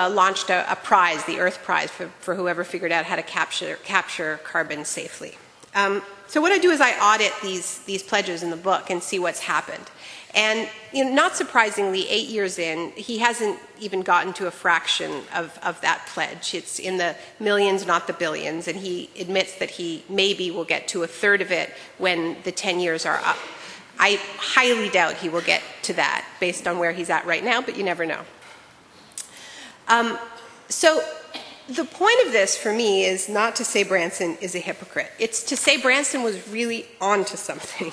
launched a prize, the Earth Prize, for whoever figured out how to capture carbon safely. So what I do is I audit these pledges in the book and see what's happened. And not surprisingly, 8 years in, he hasn't even gotten to a fraction of that pledge. It's in the millions, not the billions, and he admits that he maybe will get to a third of it when the 10 years are up. I highly doubt he will get to that based on where he's at right now, but you never know. So the point of this for me is not to say Branson is a hypocrite. It's to say Branson was really onto something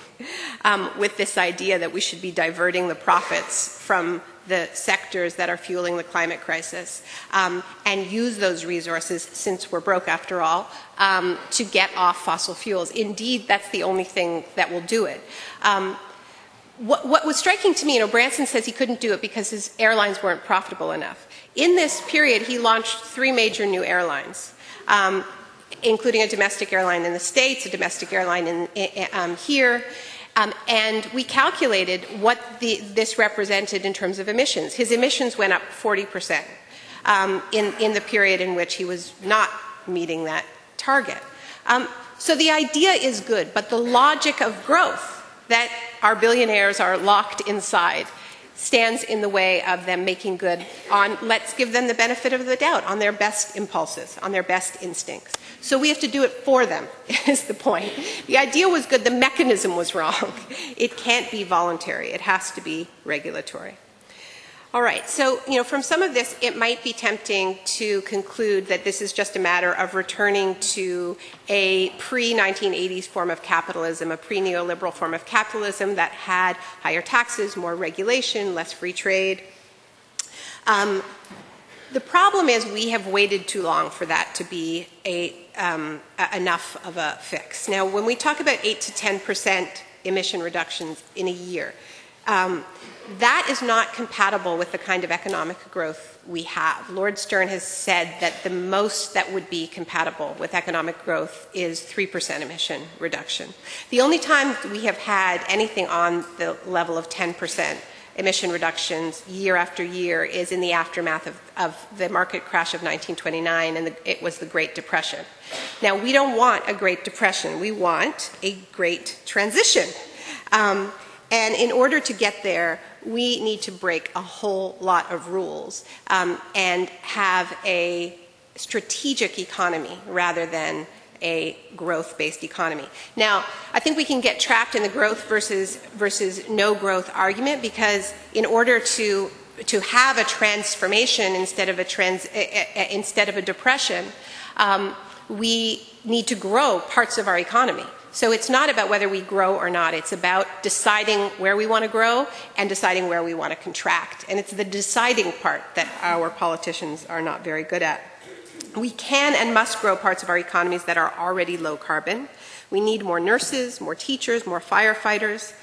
with this idea that we should be diverting the profits from the sectors that are fueling the climate crisis and use those resources, since we're broke after all, to get off fossil fuels. Indeed, that's the only thing that will do it. What was striking to me, Branson says he couldn't do it because his airlines weren't profitable enough. In this period, he launched 3 major new airlines, including a domestic airline in the States, a domestic airline here, and we calculated what this represented in terms of emissions. His emissions went up 40% in the period in which he was not meeting that target. So the idea is good, but the logic of growth that our billionaires are locked inside stands in the way of them making good on, let's give them the benefit of the doubt, on their best impulses, on their best instincts. So we have to do it for them, is the point. The idea was good, the mechanism was wrong. It can't be voluntary, it has to be regulatory. All right, so from some of this, it might be tempting to conclude that this is just a matter of returning to a pre-1980s form of capitalism, a pre-neoliberal form of capitalism that had higher taxes, more regulation, less free trade. The problem is we have waited too long for that to be enough of a fix. Now, when we talk about 8 to 10% emission reductions in a year, that is not compatible with the kind of economic growth we have. Lord Stern has said that the most that would be compatible with economic growth is 3% emission reduction. The only time we have had anything on the level of 10% emission reductions year after year is in the aftermath of the market crash of 1929, and it was the Great Depression. Now, we don't want a Great Depression. We want a great transition. And in order to get there, we need to break a whole lot of rules and have a strategic economy rather than a growth-based economy. Now, I think we can get trapped in the growth versus no growth argument, because in order to have a transformation instead of a depression, we need to grow parts of our economy. So it's not about whether we grow or not. It's about deciding where we want to grow and deciding where we want to contract. And it's the deciding part that our politicians are not very good at. We can and must grow parts of our economies that are already low carbon. We need more nurses, more teachers, more firefighters.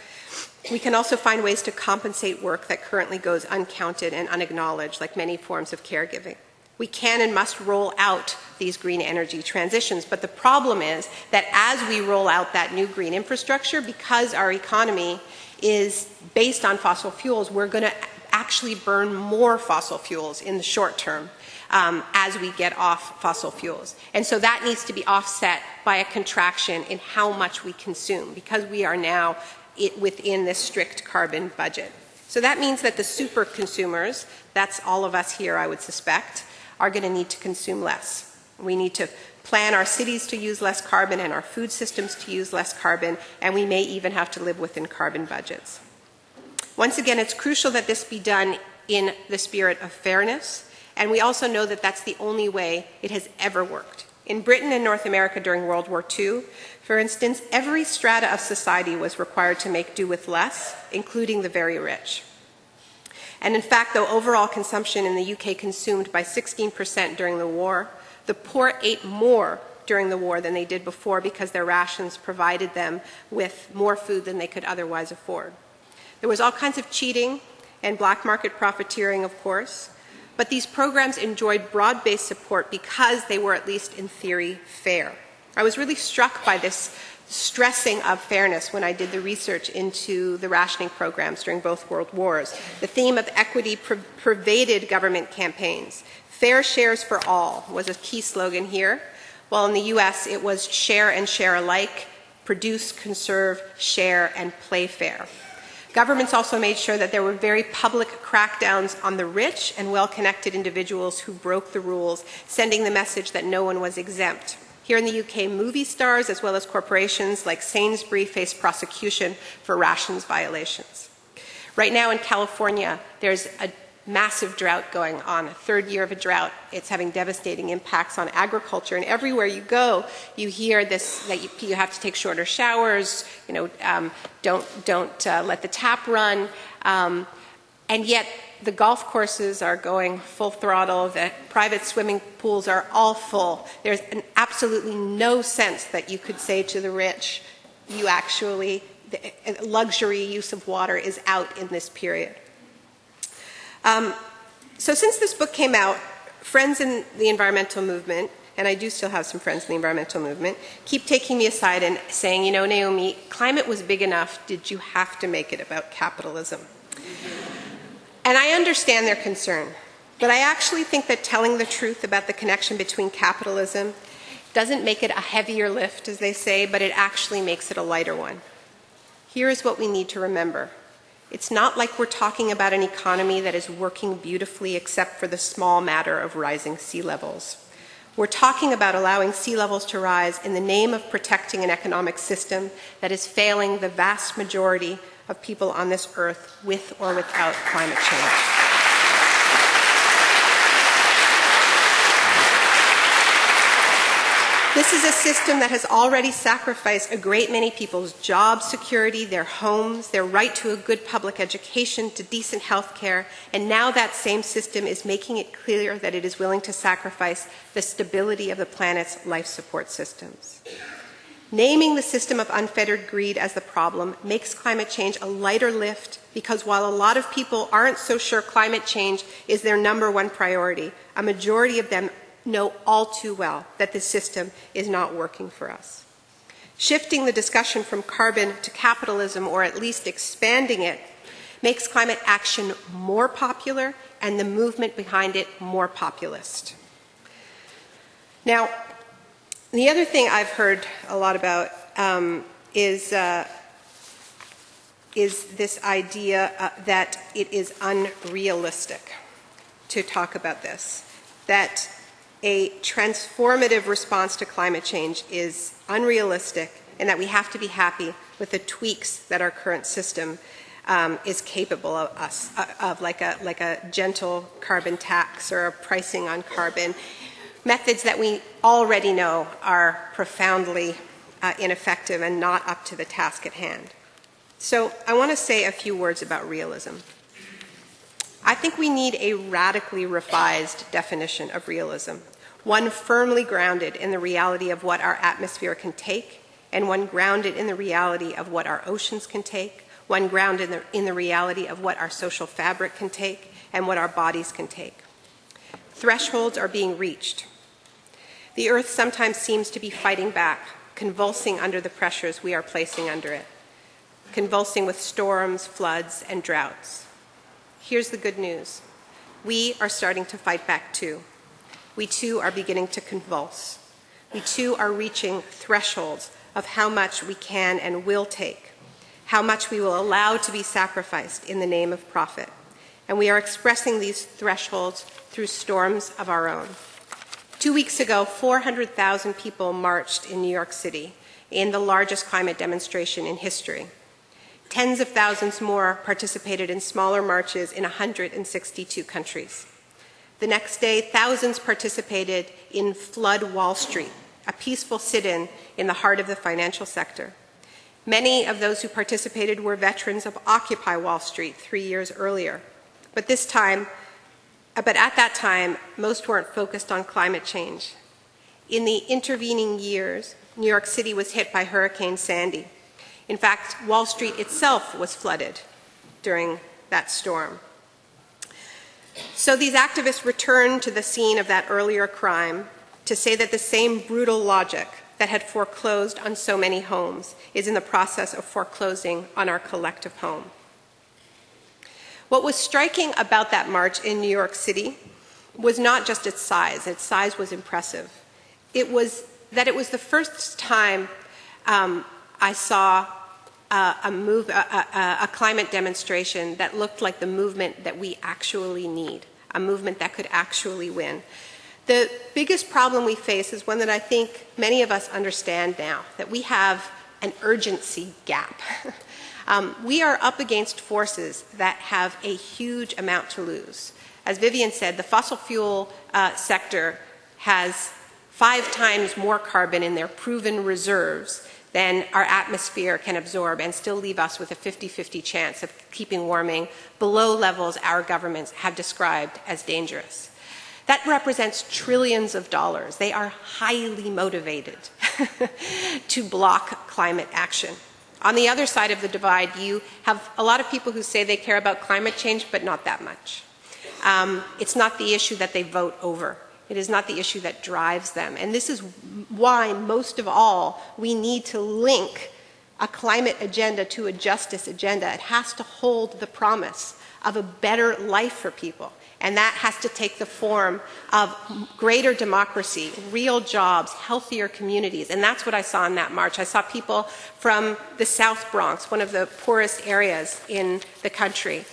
We can also find ways to compensate work that currently goes uncounted and unacknowledged, like many forms of caregiving. We can and must roll out these green energy transitions, but the problem is that as we roll out that new green infrastructure, because our economy is based on fossil fuels, we're going to actually burn more fossil fuels in the short term as we get off fossil fuels. And so that needs to be offset by a contraction in how much we consume, because we are now within this strict carbon budget. So that means that the super consumers, that's all of us here I would suspect, are going to need to consume less. We need to plan our cities to use less carbon and our food systems to use less carbon, and we may even have to live within carbon budgets. Once again, it's crucial that this be done in the spirit of fairness, and we also know that that's the only way it has ever worked. In Britain and North America during World War II, for instance, every strata of society was required to make do with less, including the very rich. And in fact, though overall consumption in the UK consumed by 16% during the war, the poor ate more during the war than they did before because their rations provided them with more food than they could otherwise afford. There was all kinds of cheating and black market profiteering, of course, but these programs enjoyed broad-based support because they were, at least in theory, fair. I was really struck by this stressing of fairness when I did the research into the rationing programs during both world wars. The theme of equity pervaded government campaigns. Fair shares for all was a key slogan here, while in the US it was share and share alike, produce, conserve, share, and play fair. Governments also made sure that there were very public crackdowns on the rich and well-connected individuals who broke the rules, sending the message that no one was exempt. Here in the UK, movie stars as well as corporations like Sainsbury face prosecution for rations violations. Right now in California, there's a massive drought going on, a third year of a drought. It's having devastating impacts on agriculture, and everywhere you go, you hear this, that you have to take shorter showers, don't let the tap run, and yet the golf courses are going full throttle, the private swimming pools are all full. There's absolutely no sense that you could say to the rich, you actually, the luxury use of water is out in this period. So since this book came out, friends in the environmental movement, and I do still have some friends in the environmental movement, keep taking me aside and saying, you know, Naomi, climate was big enough, did you have to make it about capitalism? And I understand their concern, but I actually think that telling the truth about the connection between capitalism doesn't make it a heavier lift, as they say, but it actually makes it a lighter one. Here is what we need to remember. It's not like we're talking about an economy that is working beautifully except for the small matter of rising sea levels. We're talking about allowing sea levels to rise in the name of protecting an economic system that is failing the vast majority of people on this earth with or without climate change. This is a system that has already sacrificed a great many people's job security, their homes, their right to a good public education, to decent health care, and now that same system is making it clear that it is willing to sacrifice the stability of the planet's life support systems. Naming the system of unfettered greed as the problem makes climate change a lighter lift, because while a lot of people aren't so sure climate change is their #1 priority, a majority of them know all too well that this system is not working for us. Shifting the discussion from carbon to capitalism, or at least expanding it, makes climate action more popular and the movement behind it more populist. Now, the other thing I've heard a lot about is this idea that it is unrealistic to talk about this, that a transformative response to climate change is unrealistic, and that we have to be happy with the tweaks that our current system is capable of, like a gentle carbon tax or a pricing on carbon, methods that we already know are profoundly ineffective and not up to the task at hand. So I want to say a few words about realism. I think we need a radically revised definition of realism, one firmly grounded in the reality of what our atmosphere can take, and one grounded in the reality of what our oceans can take, one grounded in the reality of what our social fabric can take, and what our bodies can take. Thresholds are being reached. The Earth sometimes seems to be fighting back, convulsing under the pressures we are placing under it, convulsing with storms, floods, and droughts. Here's the good news. We are starting to fight back too. we too are beginning to convulse. We too are reaching thresholds of how much we can and will take, how much we will allow to be sacrificed in the name of profit. And we are expressing these thresholds through storms of our own. 2 weeks ago, 400,000 people marched in New York City in the largest climate demonstration in history. Tens of thousands more participated in smaller marches in 162 countries. The next day, thousands participated in Flood Wall Street, a peaceful sit-in in the heart of the financial sector. Many of those who participated were veterans of Occupy Wall Street 3 years earlier. But at that time, most weren't focused on climate change. In the intervening years, New York City was hit by Hurricane Sandy. In fact, Wall Street itself was flooded during that storm. So these activists returned to the scene of that earlier crime to say that the same brutal logic that had foreclosed on so many homes is in the process of foreclosing on our collective home. What was striking about that march in New York City was not just its size was impressive. It was that it was the first time I saw a climate demonstration that looked like the movement that we actually need, a movement that could actually win. The biggest problem we face is one that I think many of us understand now, that we have an urgency gap. We are up against forces that have a huge amount to lose. As Vivienne said, the fossil fuel sector has 5 times more carbon in their proven reserves than our atmosphere can absorb and still leave us with a 50-50 chance of keeping warming below levels our governments have described as dangerous. That represents trillions of dollars. They are highly motivated to block climate action. On the other side of the divide, you have a lot of people who say they care about climate change, but not that much. It's not the issue that they vote over. It is not the issue that drives them. And this is why, most of all, we need to link a climate agenda to a justice agenda. It has to hold the promise of a better life for people. And that has to take the form of greater democracy, real jobs, healthier communities. And that's what I saw in that march. I saw people from the South Bronx, one of the poorest areas in the country.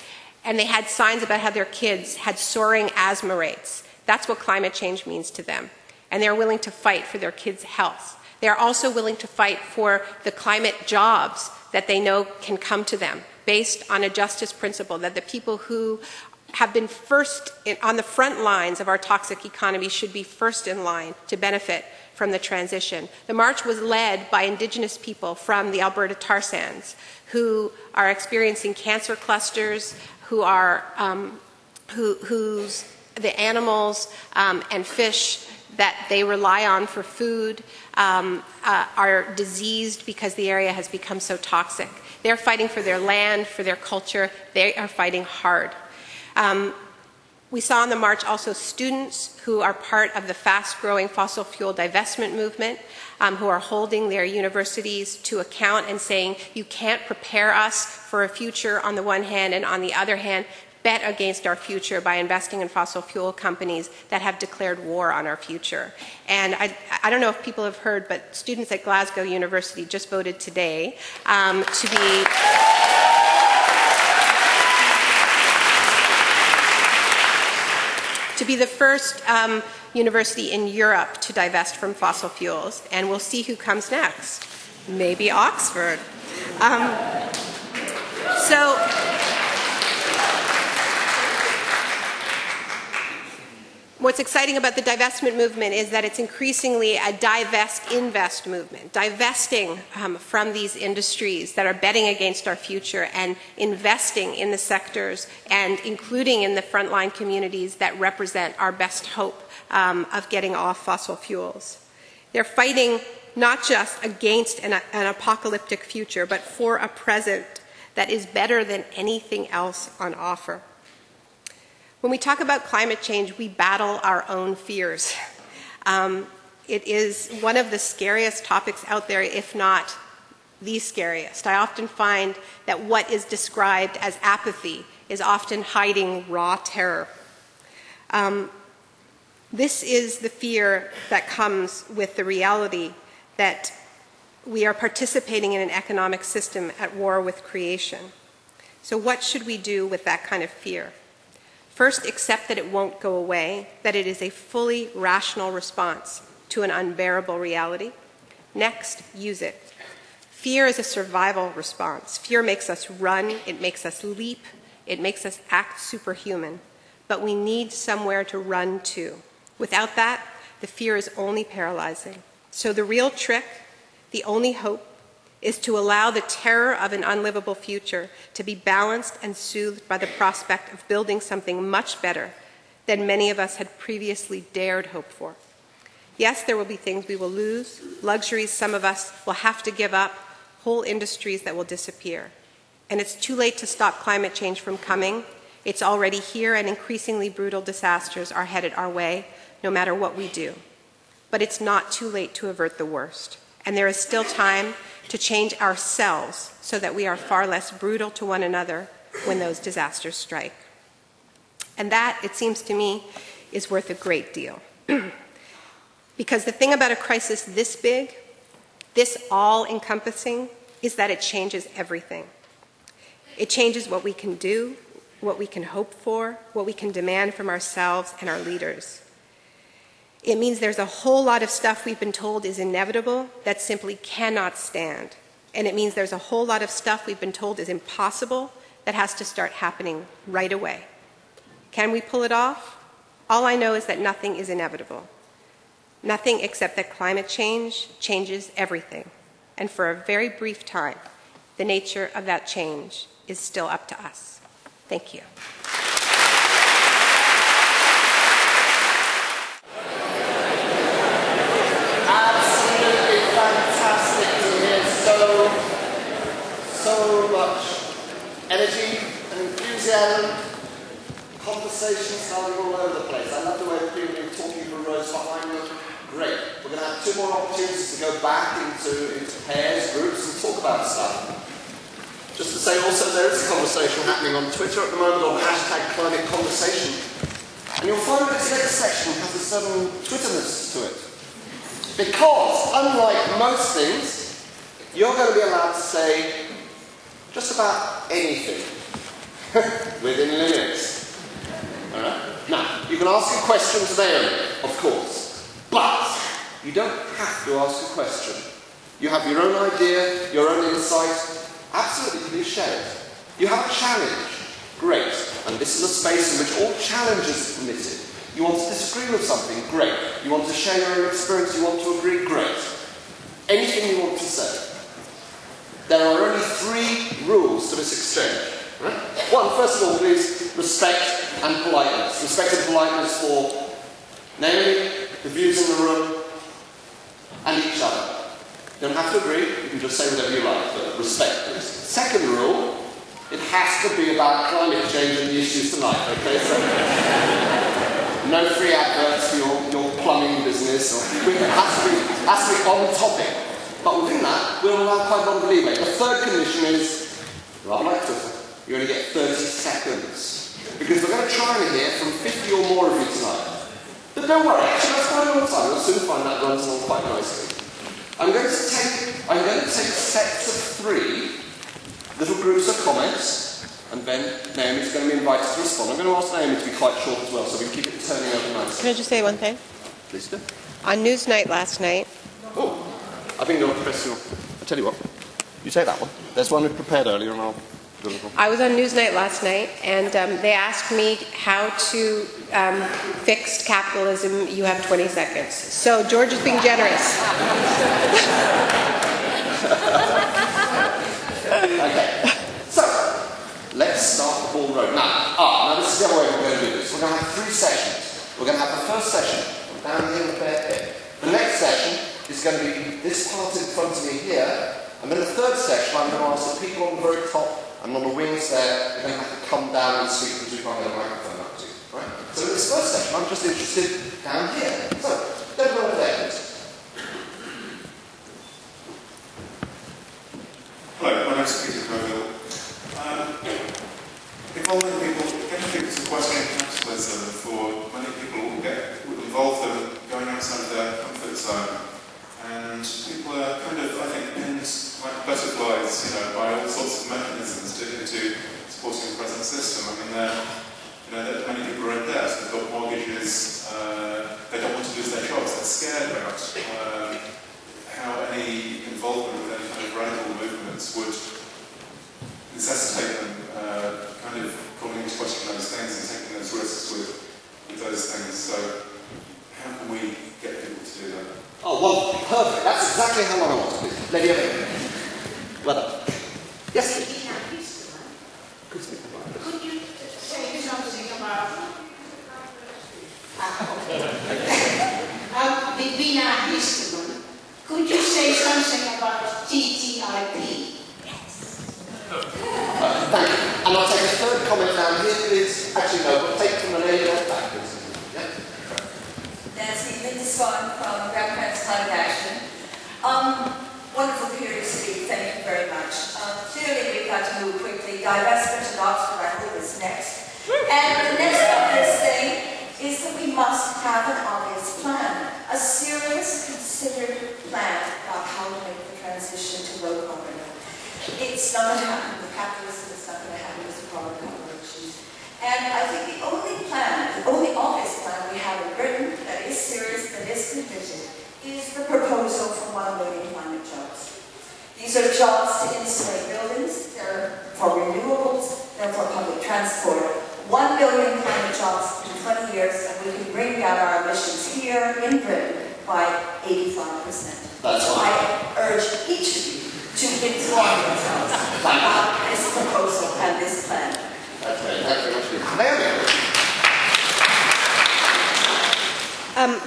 And they had signs about how their kids had soaring asthma rates. That's what climate change means to them. And they're willing to fight for their kids' health. They are also willing to fight for the climate jobs that they know can come to them, based on a justice principle, that the people who have been first on the front lines of our toxic economy should be first in line to benefit from the transition. The march was led by Indigenous people from the Alberta tar sands who are experiencing cancer clusters, whose the animals and fish that they rely on for food are diseased because the area has become so toxic. They're fighting for their land, for their culture. They are fighting hard. We saw on the march also students who are part of the fast-growing fossil fuel divestment movement, who are holding their universities to account and saying, you can't prepare us for a future on the one hand, and on the other hand, bet against our future by investing in fossil fuel companies that have declared war on our future. And I don't know if people have heard, but students at Glasgow University just voted today to be the first university in Europe to divest from fossil fuels, and we'll see who comes next. Maybe Oxford. What's exciting about the divestment movement is that it's increasingly a divest-invest movement, divesting from these industries that are betting against our future and investing in the sectors and including in the frontline communities that represent our best hope of getting off fossil fuels. They're fighting not just against an apocalyptic future, but for a present that is better than anything else on offer. When we talk about climate change, we battle our own fears. It is one of the scariest topics out there, if not the scariest. I often find that what is described as apathy is often hiding raw terror. This is the fear that comes with the reality that we are participating in an economic system at war with creation. So what should we do with that kind of fear? First, accept that it won't go away, that it is a fully rational response to an unbearable reality. Next, use it. Fear is a survival response. Fear makes us run, it makes us leap, it makes us act superhuman. But we need somewhere to run to. Without that, the fear is only paralyzing. So the real trick, the only hope, is to allow the terror of an unlivable future to be balanced and soothed by the prospect of building something much better than many of us had previously dared hope for. Yes, there will be things we will lose, luxuries some of us will have to give up, whole industries that will disappear. And it's too late to stop climate change from coming. It's already here, and increasingly brutal disasters are headed our way, no matter what we do. But it's not too late to avert the worst. And there is still time to change ourselves so that we are far less brutal to one another when those disasters strike. And that, it seems to me, is worth a great deal. Because the thing about a crisis this big, this all-encompassing, is that it changes everything. It changes what we can do, what we can hope for, what we can demand from ourselves and our leaders. It means there's a whole lot of stuff we've been told is inevitable that simply cannot stand. And it means there's a whole lot of stuff we've been told is impossible that has to start happening right away. Can we pull it off? All I know is that nothing is inevitable. Nothing except that climate change changes everything. And for a very brief time, the nature of that change is still up to us. Thank you. Absolutely fantastic to hear so much energy and enthusiasm, conversations going all over the place. I love the way the people are talking for rows behind them. Great. We're going to have 2 more opportunities to go back into pairs, groups, and talk about stuff. Just to say also, there is a conversation happening on Twitter at the moment on #ClimateConversation. And you'll find that this next section has a certain Twitterness to it. Because, unlike most things, you're going to be allowed to say just about anything within limits. All right? Now, you can ask a question to them, of course, but you don't have to ask a question. You have your own idea, your own insight. Absolutely, please share it. You have a challenge. Great. And this is a space in which all challenges are permitted. You want to disagree with something? Great. You want to share your own experience? You want to agree? Great. Anything you want to say. There are only 3 rules to this exchange. Right? 1, first of all, please, respect and politeness. Respect and politeness for Naomi, the views in the room, and each other. You don't have to agree, you can just say whatever you like, but respect this. Second rule, it has to be about climate change and the issues tonight, okay? So, no free adverts for your plumbing business, or it has to be on topic. But within that, we'll allow quite a lot of leeway. The third condition is, rather like Twitter, you only get 30 seconds. Because we're going to try and hear from 50 or more of you tonight. But don't worry, actually that's quite a long time. You'll soon find that runs along quite nicely. I'm going to take sets of 3 little groups of comments, and then Naomi's going to be invited to respond. I'm going to ask Naomi to be quite short as well, so we can keep it turning over nicely. Can I just say one thing? Please do. On Newsnight last night. Oh, I think you'll press your... I'll tell you what. You take that one. There's one we prepared earlier, and I'll do it. I was on Newsnight last night, and they asked me how to fix capitalism. You have 20 seconds. So George is being generous. Okay. So, let's start the ball rolling. Now this is the other way we're going to do this. We're going to have 3 sessions. We're going to have the first session down here in the bare pit. The next session is going to be this part in front of me here, and then the third session I'm going to ask the people on the very top and on the wings there, they're going to have to come down and speak because we can't get a microphone up to. Right? So in this first session, I'm just interested down here. So, don't go over there. Hello, my name is Peter Colville. Involving people, anything to questioning capitalism for many people will get involved involve them going outside of their comfort zone. And people are kind of, I think, pinned like butterflies, by all sorts of mechanisms into supporting the present system. I mean, many people are in debt, they've got mortgages, they don't want to lose their jobs, they're scared about how any involvement with any kind of radical movements would necessitate them kind of calling into question those things and taking those risks with those things. So how can we get people to do that? Oh, well, perfect. That's exactly how long I want to be. Lady Evan. Well done. Yes, please. Could you say something about Vivienne Westwood? Could you say something about TTIP? Thank you. And I'll take a third comment down here, please. Actually, no, we'll take from the lady left back, please. Yeah. Nancy Lindisfarne from Grandparents Climate Action. Wonderful period to speak, thank you very much. Clearly we've got to move quickly. Divestment and Oxford, I hope, is next. And the next obvious thing is that we must have an obvious plan. A serious, considered plan about how to make the transition to low carbon. It's not going to happen with capitalism, it's not going to happen with carbon corporations. And I think the only plan, the only obvious plan we have in Britain that is serious, that is committed, is the proposal for 1 million climate jobs. These are jobs to insulate buildings, they're for renewables, they're for public transport. 1 million climate jobs in 20 years, and we can bring down our emissions here in Britain by 85%. That's right. I urge each of you to inform yourselves about this proposal and this plan. That's great. Thank you very much. Naomi.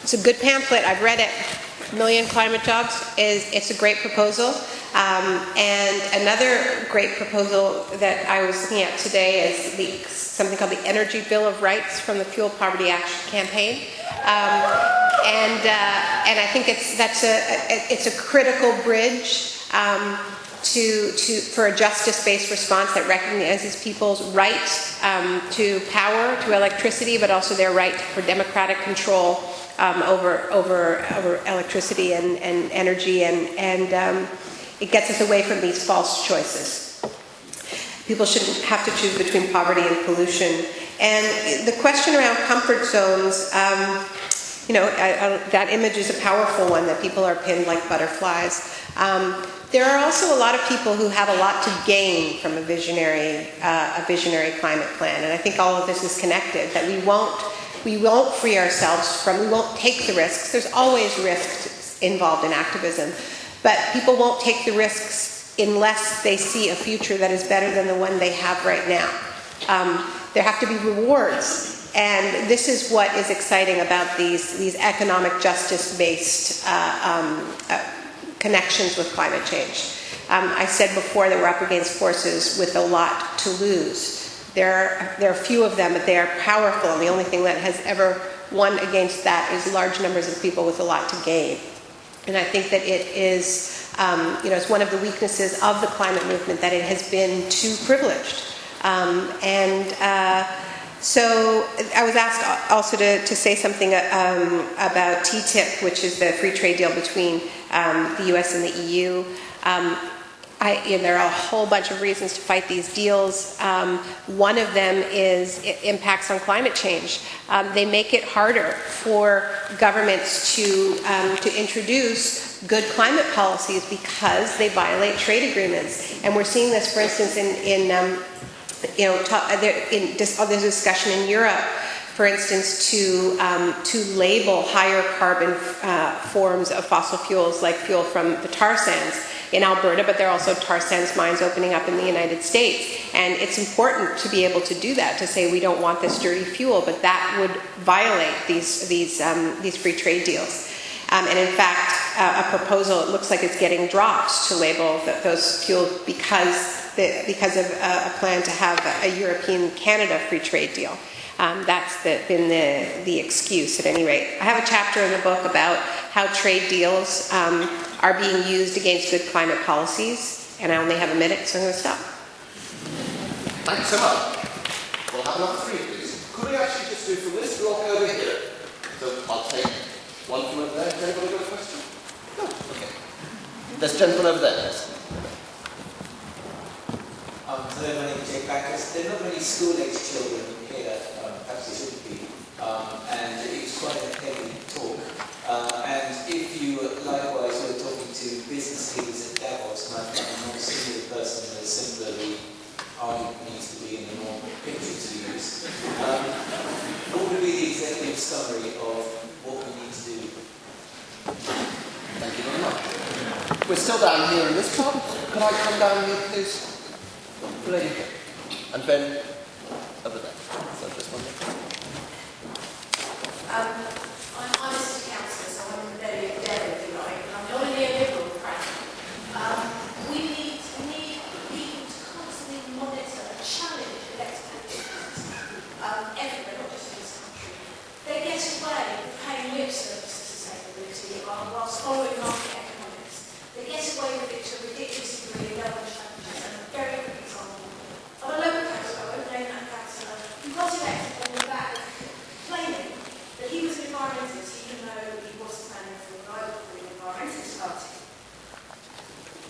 It's a good pamphlet. I've read it. Million Climate Jobs it's a great proposal. And another great proposal that I was looking at today is something called the Energy Bill of Rights from the Fuel Poverty Action Campaign. And I think it's a critical bridge for a justice-based response that recognizes people's right to power, to electricity, but also their right for democratic control over electricity and energy, and it gets us away from these false choices. People shouldn't have to choose between poverty and pollution. And the question around comfort zones, that image is a powerful one, that people are pinned like butterflies. There are also a lot of people who have a lot to gain from a visionary climate plan, and I think all of this is connected. That we won't free ourselves from, we won't take the risks. There's always risks involved in activism, but people won't take the risks unless they see a future that is better than the one they have right now. There have to be rewards, and this is what is exciting about these economic justice-based connections with climate change. I said before that we're up against forces with a lot to lose. There are few of them, but they are powerful, and the only thing that has ever won against that is large numbers of people with a lot to gain. And I think that it is, it's one of the weaknesses of the climate movement that it has been too privileged. So I was asked also to say something about TTIP, which is the free trade deal between the US and the EU. There are a whole bunch of reasons to fight these deals. One of them is impacts on climate change. They make it harder for governments to introduce good climate policies because they violate trade agreements. And we're seeing this, for instance, there's discussion in Europe, for instance, to label higher carbon forms of fossil fuels, like fuel from the tar sands in Alberta, but there are also tar sands mines opening up in the United States. And it's important to be able to do that, to say we don't want this dirty fuel, but that would violate these free trade deals. And in fact, a proposal, it looks like it's getting dropped to label those fuels because of a plan to have a European-Canada free trade deal. That's been the excuse, at any rate. I have a chapter in the book about how trade deals are being used against good climate policies, and I only have a minute, so I'm going to stop. Thanks so much. We'll have another three, please. Could we actually just do from this block over There's a gentleman over there, yes. Hello, my name is Jake Backus. There are not many school-age children here, perhaps there shouldn't be, and it was quite a heavy talk. And if you likewise were talking to business leaders at Davos, and I find a non-senior person the simpler the argument needs to be and the more picture to use, what would be the executive summary of what we need to do? Thank you very much. We're still down here in this part. Could I come down here, please? The lady here. And Ben over there. So this one there. I'm a city councillor, so I'm very dare, if you like. I'm not a neoliberal friend. We need people to constantly monitor and challenge elected officials everywhere, not just in this country. They get away with paying lip service to sustainability whilst following market economics. They get away with it to a ridiculous degree in local challenges. And a very quick example. On a local council, I won't name that councillor, who got elected on the back of claiming that he was an environmentalist, even though he wasn't planning for what I would call an environmentalist party.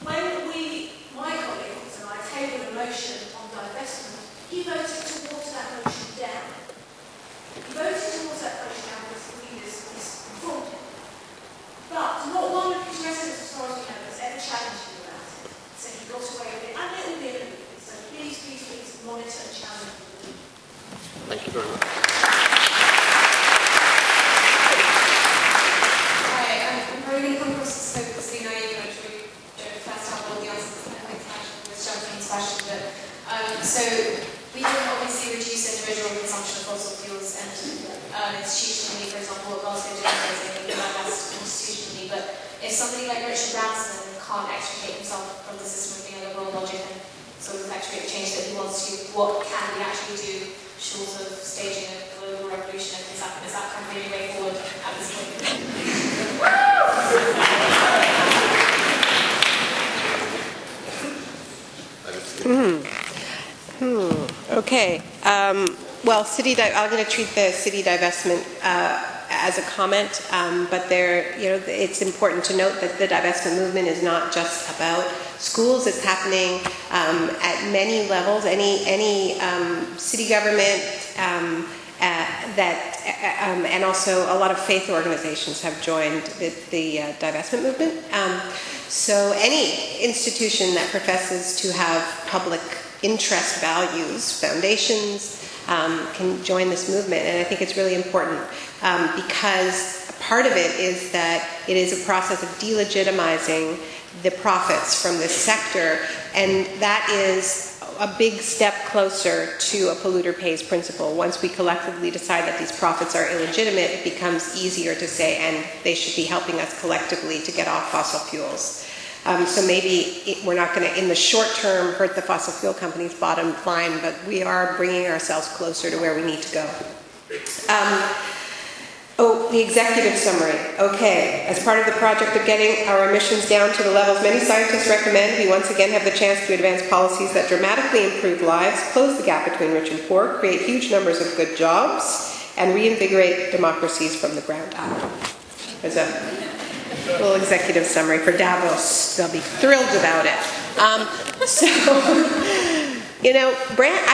When my colleagues and I tabled a motion on divestment, he voted to water that motion down. He voted towards that motion down because he misinformed him. But not one of his residents, as far as we know, has ever challenged him about it. So he got away with it, and it will be illegal. So please monitor and challenge him. Thank you very much. I'm probably going to come across as hopelessly naive and actually first have all the answers and I can actually with Sheldonian's question. But so we can obviously reduce individual consumption of fossil fuels and institutionally, for example, what Glasgow did is they divest institutionally. But if somebody like Richard Branson can't extricate himself from the system of being a liberal logic and sort of effectuate change that he wants to, what can we actually do short of staging a global revolution? Is that kind of the only way forward at this point? Okay. Well, I'm going to treat the city divestment as a comment, but it's important to note that the divestment movement is not just about schools. It's happening at many levels. Any city government and also a lot of faith organizations have joined the divestment movement. So any institution that professes to have public interest values, foundations, can join this movement. And I think it's really important because part of it is that it is a process of delegitimizing the profits from this sector, and that is a big step closer to a polluter pays principle. Once we collectively decide that these profits are illegitimate, it becomes easier to say, and they should be helping us collectively to get off fossil fuels. So maybe we're not going to, in the short term, hurt the fossil fuel companies' bottom line, but we are bringing ourselves closer to where we need to go. The executive summary. Okay, as part of the project of getting our emissions down to the levels many scientists recommend, we once again have the chance to advance policies that dramatically improve lives, close the gap between rich and poor, create huge numbers of good jobs, and reinvigorate democracies from the ground up. There's a little executive summary for Davos. They'll be thrilled about it. I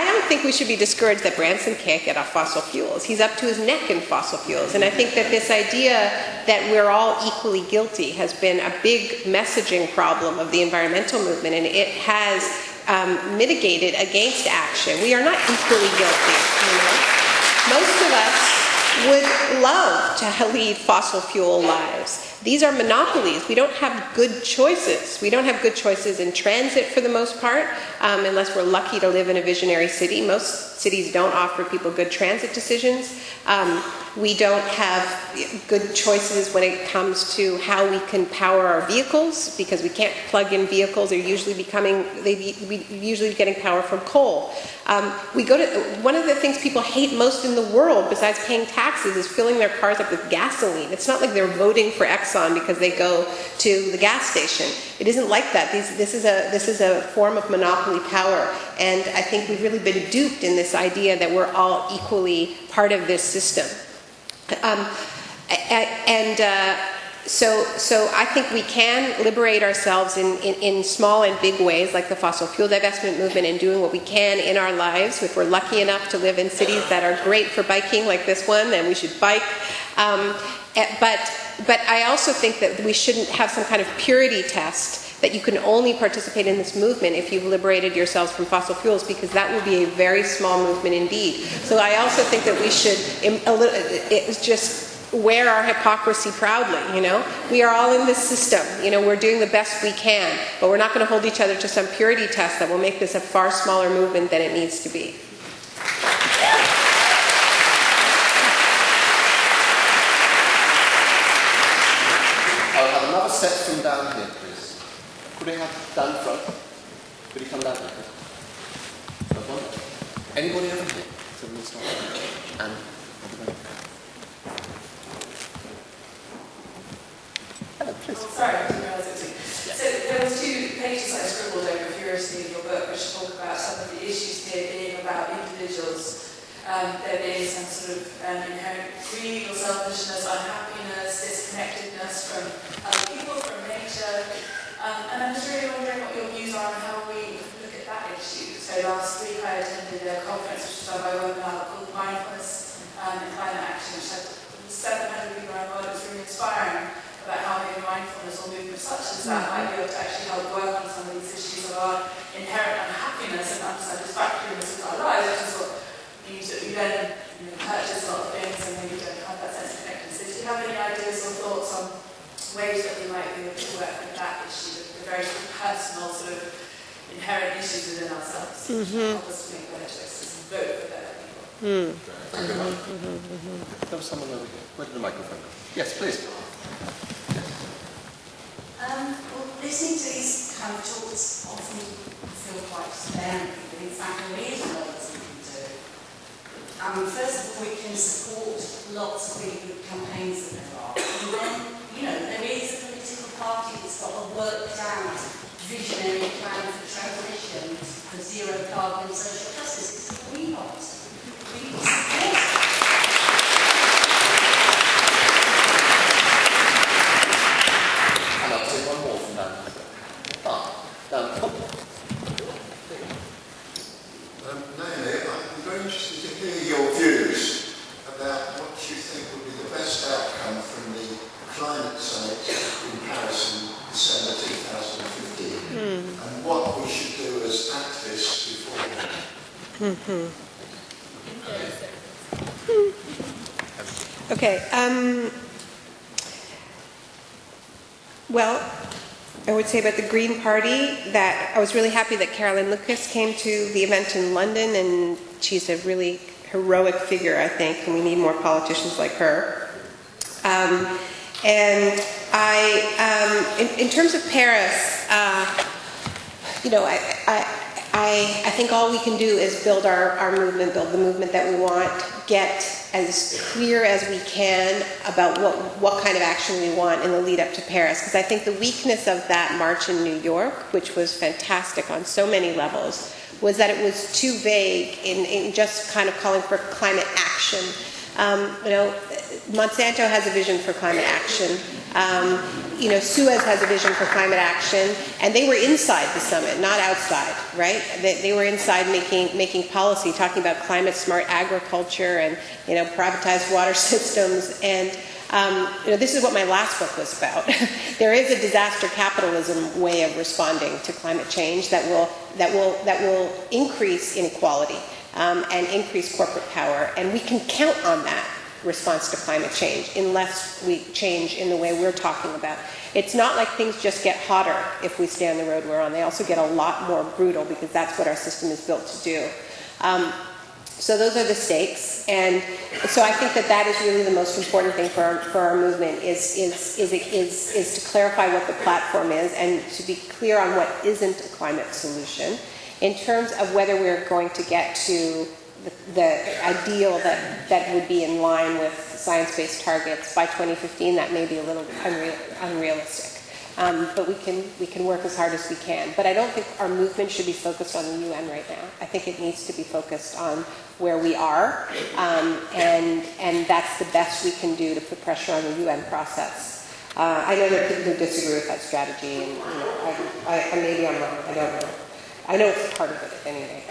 don't think we should be discouraged that Branson can't get off fossil fuels. He's up to his neck in fossil fuels. And I think that this idea that we're all equally guilty has been a big messaging problem of the environmental movement, and it has mitigated against action. We are not equally guilty. Most of us would love to lead fossil fuel lives. These are monopolies. We don't have good choices. We don't have good choices in transit for the most part, unless we're lucky to live in a visionary city. Most cities don't offer people good transit decisions. We don't have good choices when it comes to how we can power our vehicles, because we can't plug in vehicles. They're usually getting power from coal. One of the things people hate most in the world, besides paying taxes, is filling their cars up with gasoline. It's not like they're voting for Exxon because they go to the gas station. It isn't like that. This is a form of monopoly power, and I think we've really been duped in this idea that we're all equally part of this system. so I think we can liberate ourselves in small and big ways, like the fossil fuel divestment movement, and doing what we can in our lives. If we're lucky enough to live in cities that are great for biking, like this one, then we should bike. But I also think that we shouldn't have some kind of purity test that you can only participate in this movement if you've liberated yourselves from fossil fuels, because that will be a very small movement indeed. So I also think that we should just wear our hypocrisy proudly, you know. We are all in this system, you know, we're doing the best we can, but we're not going to hold each other to some purity test that will make this a far smaller movement than it needs to be. I'll have another set from down here, please. Could I have down front? Could you come down here? Anybody over here? And hello, please. Sorry, I didn't realise it was you. So there was 2 pages I scribbled over furiously in your book, which talk about some of the issues here being about individuals. There being some sort of inherent greed or selfishness, unhappiness, disconnectedness from other people, from nature. And I'm just really wondering what your views are on how we look at that issue. So last week I attended a conference which was done by a webinar called Mindfulness in Climate Action, which had 700 people around the world. It was really inspiring about how maybe mindfulness or movements such as that might be able to actually help work on some of these issues of our inherent unhappiness and unsatisfactoriness in our lives, which is what means that we then purchase a lot of things and maybe don't have that sense of connection. So do you have any ideas or thoughts on ways that we might be able to work with that issue, the very personal sort of inherent issues within ourselves, help us to make better choices and vote for better people? There was someone over here. Where did the microphone go? Yes, please. Well, listening to these kind of talks often feel quite despairing, but in fact there is a lot that we can do. First of all, we can support lots of big campaigns that there are. And then, you know, there is a political party that's got a worked out visionary plan for transition for zero carbon social justice. It's what we want. We support it. And I'll take one more from down here. Naomi, I'm very interested to hear your views about what you think would be the best outcome from the climate summit in Paris in December 2015, and what we should do as activists beforehand. Okay. Well, I would say about the Green Party that I was really happy that Caroline Lucas came to the event in London, and she's a really heroic figure, I think, and we need more politicians like her. And in terms of Paris, you know, I think all we can do is build our movement, build the movement that we want, get as clear as we can about what kind of action we want in the lead up to Paris. Because I think the weakness of that march in New York, which was fantastic on so many levels, was that it was too vague in just kind of calling for climate action. You know, Monsanto has a vision for climate action. You know, Suez has a vision for climate action, and they were inside the summit, not outside, right? They were inside making policy, talking about climate-smart agriculture and, you know, privatized water systems. And you know, this is what my last book was about. There is a disaster capitalism way of responding to climate change that will increase inequality and increase corporate power, and we can count on that response to climate change unless we change in the way we're talking about. It's not like things just get hotter if we stay on the road we're on. They also get a lot more brutal because that's what our system is built to do. So those are the stakes, and so I think that is really the most important thing for our movement is to clarify what the platform is and to be clear on what isn't a climate solution. In terms of whether we're going to get to the ideal that would be in line with science-based targets by 2015, that may be a little unrealistic. But we can work as hard as we can. But I don't think our movement should be focused on the UN right now. I think it needs to be focused on where we are, and that's the best we can do to put pressure on the UN process. I know there are people who disagree with that strategy, and maybe I'm wrong. I don't know. I know it's part of it anyway.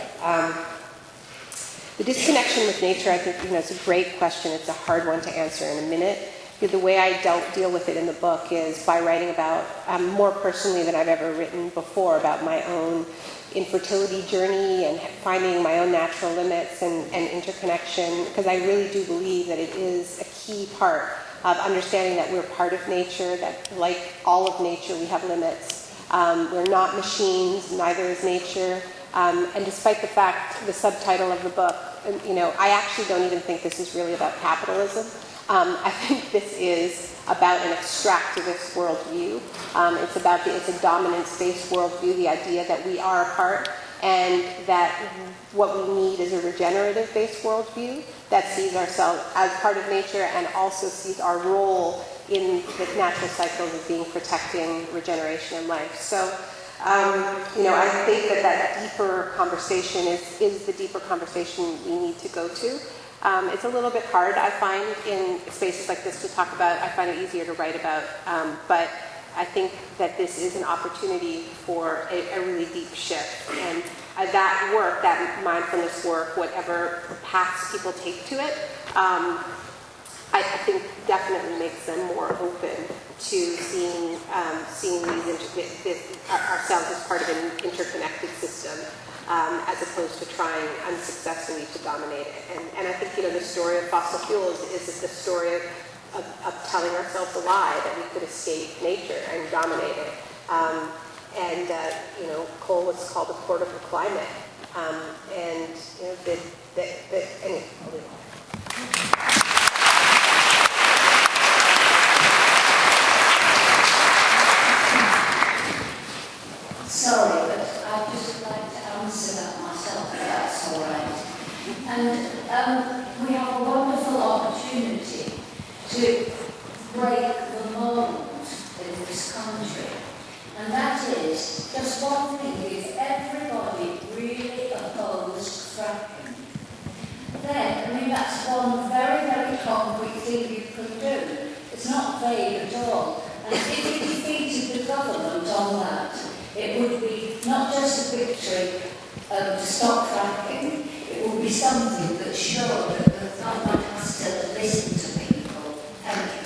The disconnection with nature, I think, it's a great question. It's a hard one to answer in a minute. The way I deal with it in the book is by writing about, more personally than I've ever written before, about my own infertility journey and finding my own natural limits and interconnection, because I really do believe that it is a key part of understanding that we're part of nature, that like all of nature, we have limits. We're not machines, neither is nature. And despite the fact, the subtitle of the book, I actually don't even think this is really about capitalism. I think this is about an extractivist worldview. It's a dominance-based worldview, the idea that we are a part, and that what we need is a regenerative-based worldview that sees ourselves as part of nature and also sees our role in the natural cycles of being protecting regeneration and life. So, I think that deeper conversation is the deeper conversation we need to go to. It's a little bit hard, I find, in spaces like this to talk about. I find it easier to write about, but I think that this is an opportunity for a really deep shift. And that work, that mindfulness work, whatever paths people take to it, I think definitely makes them more open to seeing ourselves as part of an interconnected system, as opposed to trying unsuccessfully to dominate it. And I think, the story of fossil fuels is the story of telling ourselves a lie that we could escape nature and dominate it. Coal was called the port of the climate. Anyway, I'll leave it. Sorry, but I'd just like to answer that myself, if that's all right. And we have a wonderful opportunity to break the mould in this country. And that is just one thing: if everybody really opposed fracking, then, that's one very, very concrete thing you can do. It's not vague at all. And if you defeated the government on that, it would be not just a victory to stop fracking, it would be something that showed that the government has to listen to people. Thank you.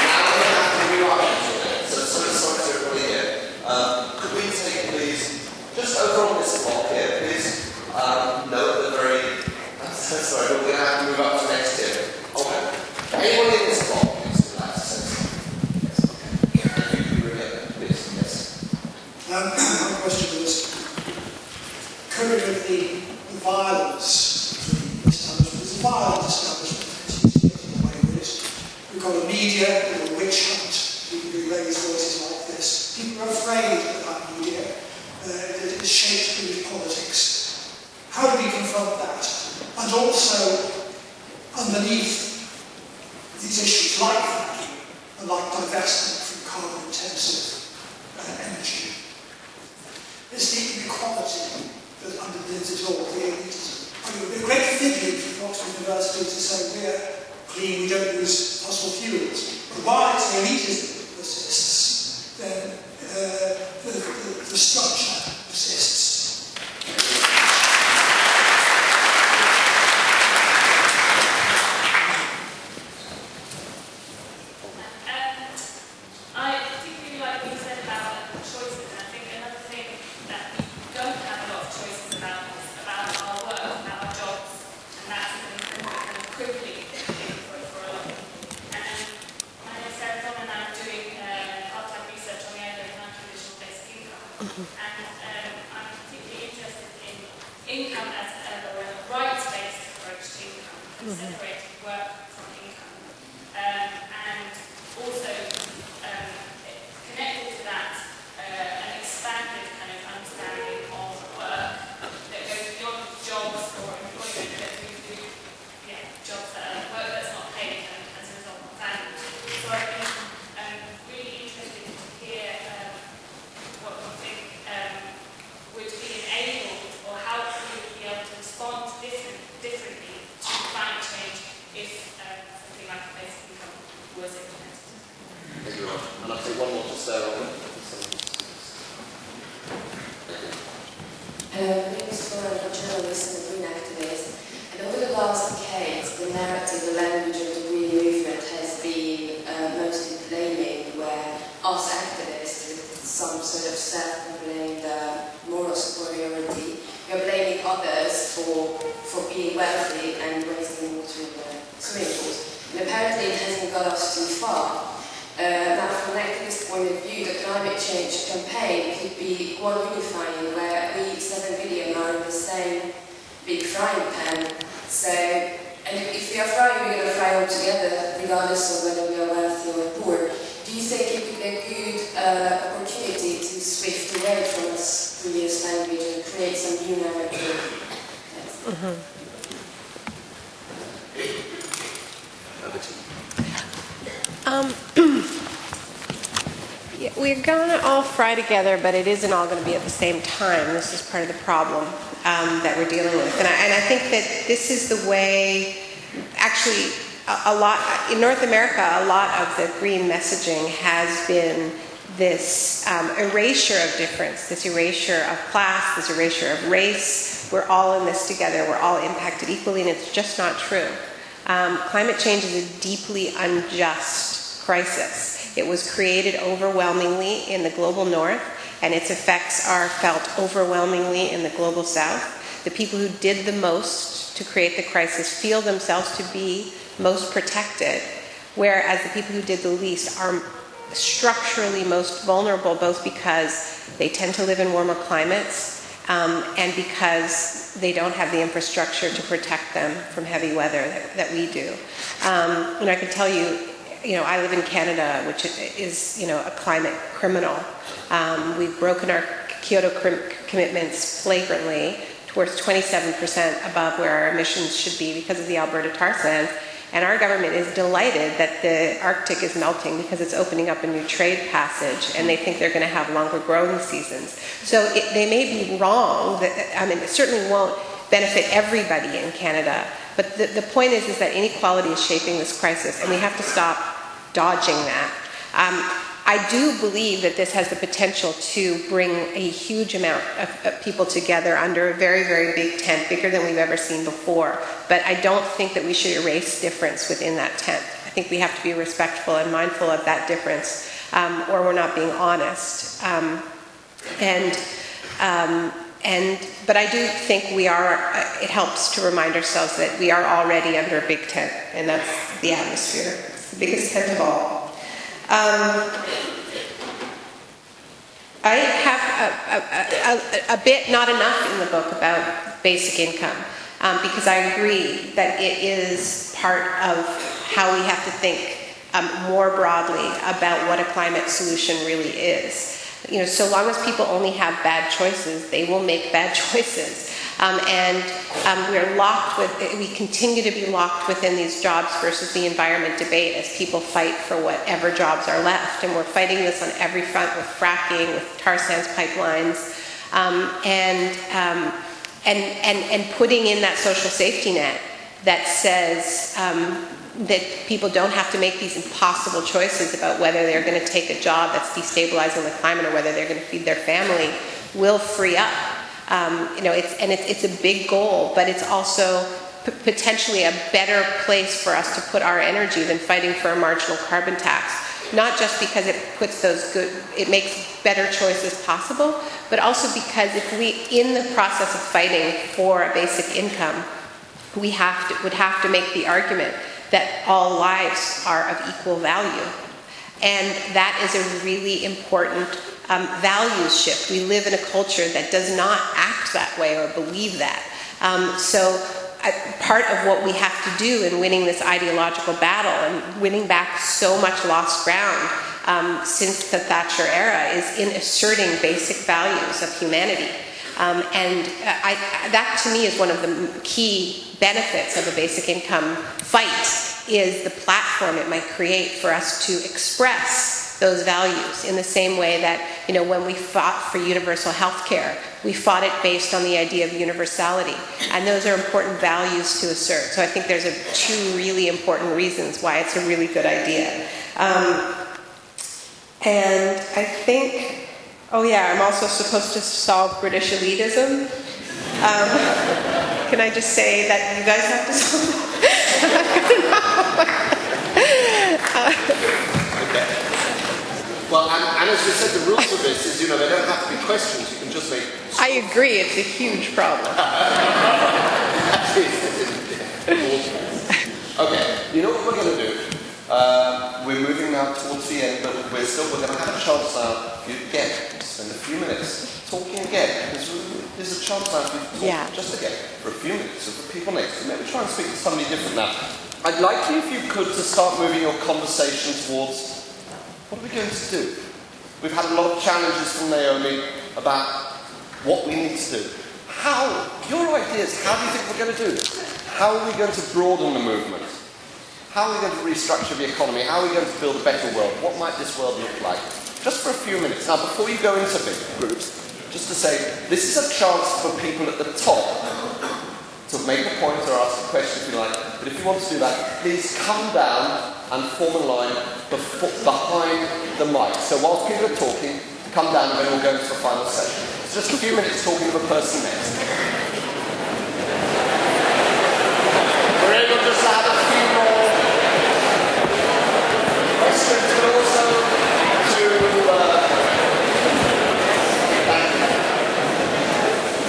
Now we're going to have to move on. So sorry to everybody here. Could we take, please, just over on this block here, please, note the very... Sorry, but we're going to have to move up to next here. Okay. Anyone in this block, please, would like to say something? Yes, okay. You can bring it, please, yes. My question was, current with the violence between the establishment, there's a violent establishment, it's easy to get away with it. We've got a media, we've got a witch hunt, people who raise voices like this. People are afraid of that media, that it is shaped through politics. How do we confront that? And also, underneath these issues like fracking and like divestment from carbon-intensive energy, is the inequality that underpins it all, the elitism. I mean, it would be a great figure from Oxford University to say we're clean, we don't use fossil fuels. But while it's the elitism that persists, then the structure persists. would be enabled, or how we would be able to respond to different last decades, the narrative, the language of the Green Movement has been mostly blaming, where us activists, with some sort of self-proclaimed moral superiority, you're blaming others for being wealthy and wasting water in the swimming pools. And apparently it hasn't got us too far. Now, from an activist point of view, the climate change campaign could be more unifying, where we 7 billion are in the same big frying pan. So, and if we are frying, we're going to fry all together, regardless of whether we are wealthy or poor. Do you think it would be a good opportunity to shift away from this previous language and create some new narrative? Yeah, we're going to all fry together, but it isn't all going to be at the same time. This is part of the problem that we're dealing with. And I think that this is the way, actually, a lot, in North America, a lot of the green messaging has been this erasure of difference, this erasure of class, this erasure of race. We're all in this together. We're all impacted equally, and it's just not true. Climate change is a deeply unjust crisis. It was created overwhelmingly in the global north, and its effects are felt overwhelmingly in the global south. The people who did the most to create the crisis feel themselves to be most protected, whereas the people who did the least are structurally most vulnerable, both because they tend to live in warmer climates and because they don't have the infrastructure to protect them from heavy weather that we do. And I can tell you, I live in Canada, which is, a climate criminal. We've broken our Kyoto commitments flagrantly, towards 27% above where our emissions should be because of the Alberta tar sands. And our government is delighted that the Arctic is melting because it's opening up a new trade passage, and they think they're going to have longer growing seasons. So they may be wrong. It certainly won't benefit everybody in Canada. But the point is that inequality is shaping this crisis, and we have to stop dodging that. I do believe that this has the potential to bring a huge amount of people together under a very, very big tent, bigger than we've ever seen before. But I don't think that we should erase difference within that tent. I think we have to be respectful and mindful of that difference, or we're not being honest. But I do think it helps to remind ourselves that we are already under a big tent, and that's the atmosphere. It's the biggest tent of all. I have a bit, not enough in the book about basic income, because I agree that it is part of how we have to think more broadly about what a climate solution really is. So long as people only have bad choices, they will make bad choices. We continue to be locked within these jobs versus the environment debate as people fight for whatever jobs are left. And we're fighting this on every front with fracking, with tar sands pipelines, and putting in that social safety net that says that people don't have to make these impossible choices about whether they're going to take a job that's destabilizing the climate or whether they're going to feed their family will free up. It's a big goal, but it's also potentially a better place for us to put our energy than fighting for a marginal carbon tax. Not just because it makes better choices possible, but also because if we, in the process of fighting for a basic income, we would have to make the argument that all lives are of equal value. And that is a really important values shift. We live in a culture that does not act that way or believe that. Part of what we have to do in winning this ideological battle and winning back so much lost ground since the Thatcher era is in asserting basic values of humanity. That to me is one of the key benefits of a basic income fight, is the platform it might create for us to express those values in the same way that, when we fought for universal health care, we fought it based on the idea of universality. And those are important values to assert. So I think there's two really important reasons why it's a really good idea. And I think, I'm also supposed to solve British elitism. can I just say that you guys have to solve Okay. Well, and as we said, the rules of this is, they don't have to be questions. You can just make... I agree, it's a huge problem. Okay, you know what we're going to do? We're moving now towards the end, but we're going to have a chance now for you again to spend a few minutes talking again. There's a chance now for you to talk just again for a few minutes with the people next to you. Maybe try and speak to somebody different now. I'd like you, if you could, to start moving your conversation towards what are we going to do? We've had a lot of challenges from Naomi about what we need to do. Your ideas, how do you think we're going to do this? How are we going to broaden the movement? How are we going to restructure the economy? How are we going to build a better world? What might this world look like? Just for a few minutes. Now, before you go into big groups, just to say, this is a chance for people at the top to make a point or ask a question if you like. But if you want to do that, please come down and form a line behind the mic. So whilst people are talking, come down and then we'll go into the final session. It's just a few minutes talking to the person next. We're able just to have a few more questions,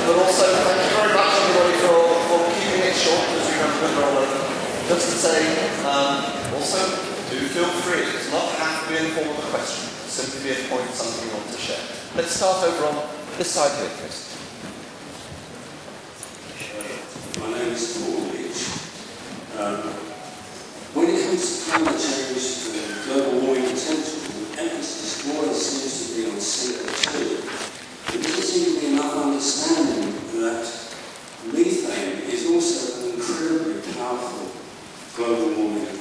but also to thank you very much, everybody, for keeping it short, as you have been rolling. Just to say, also, do feel free. It does not have to be in the form of a question. Simply be a point, something you want to share. Let's start over on this side here, Chris. My name is Paul Beach. When it comes to climate change and global warming potential, the emphasis more seems to be on CO2. There doesn't seem to be enough understanding that methane is also an incredibly powerful global warming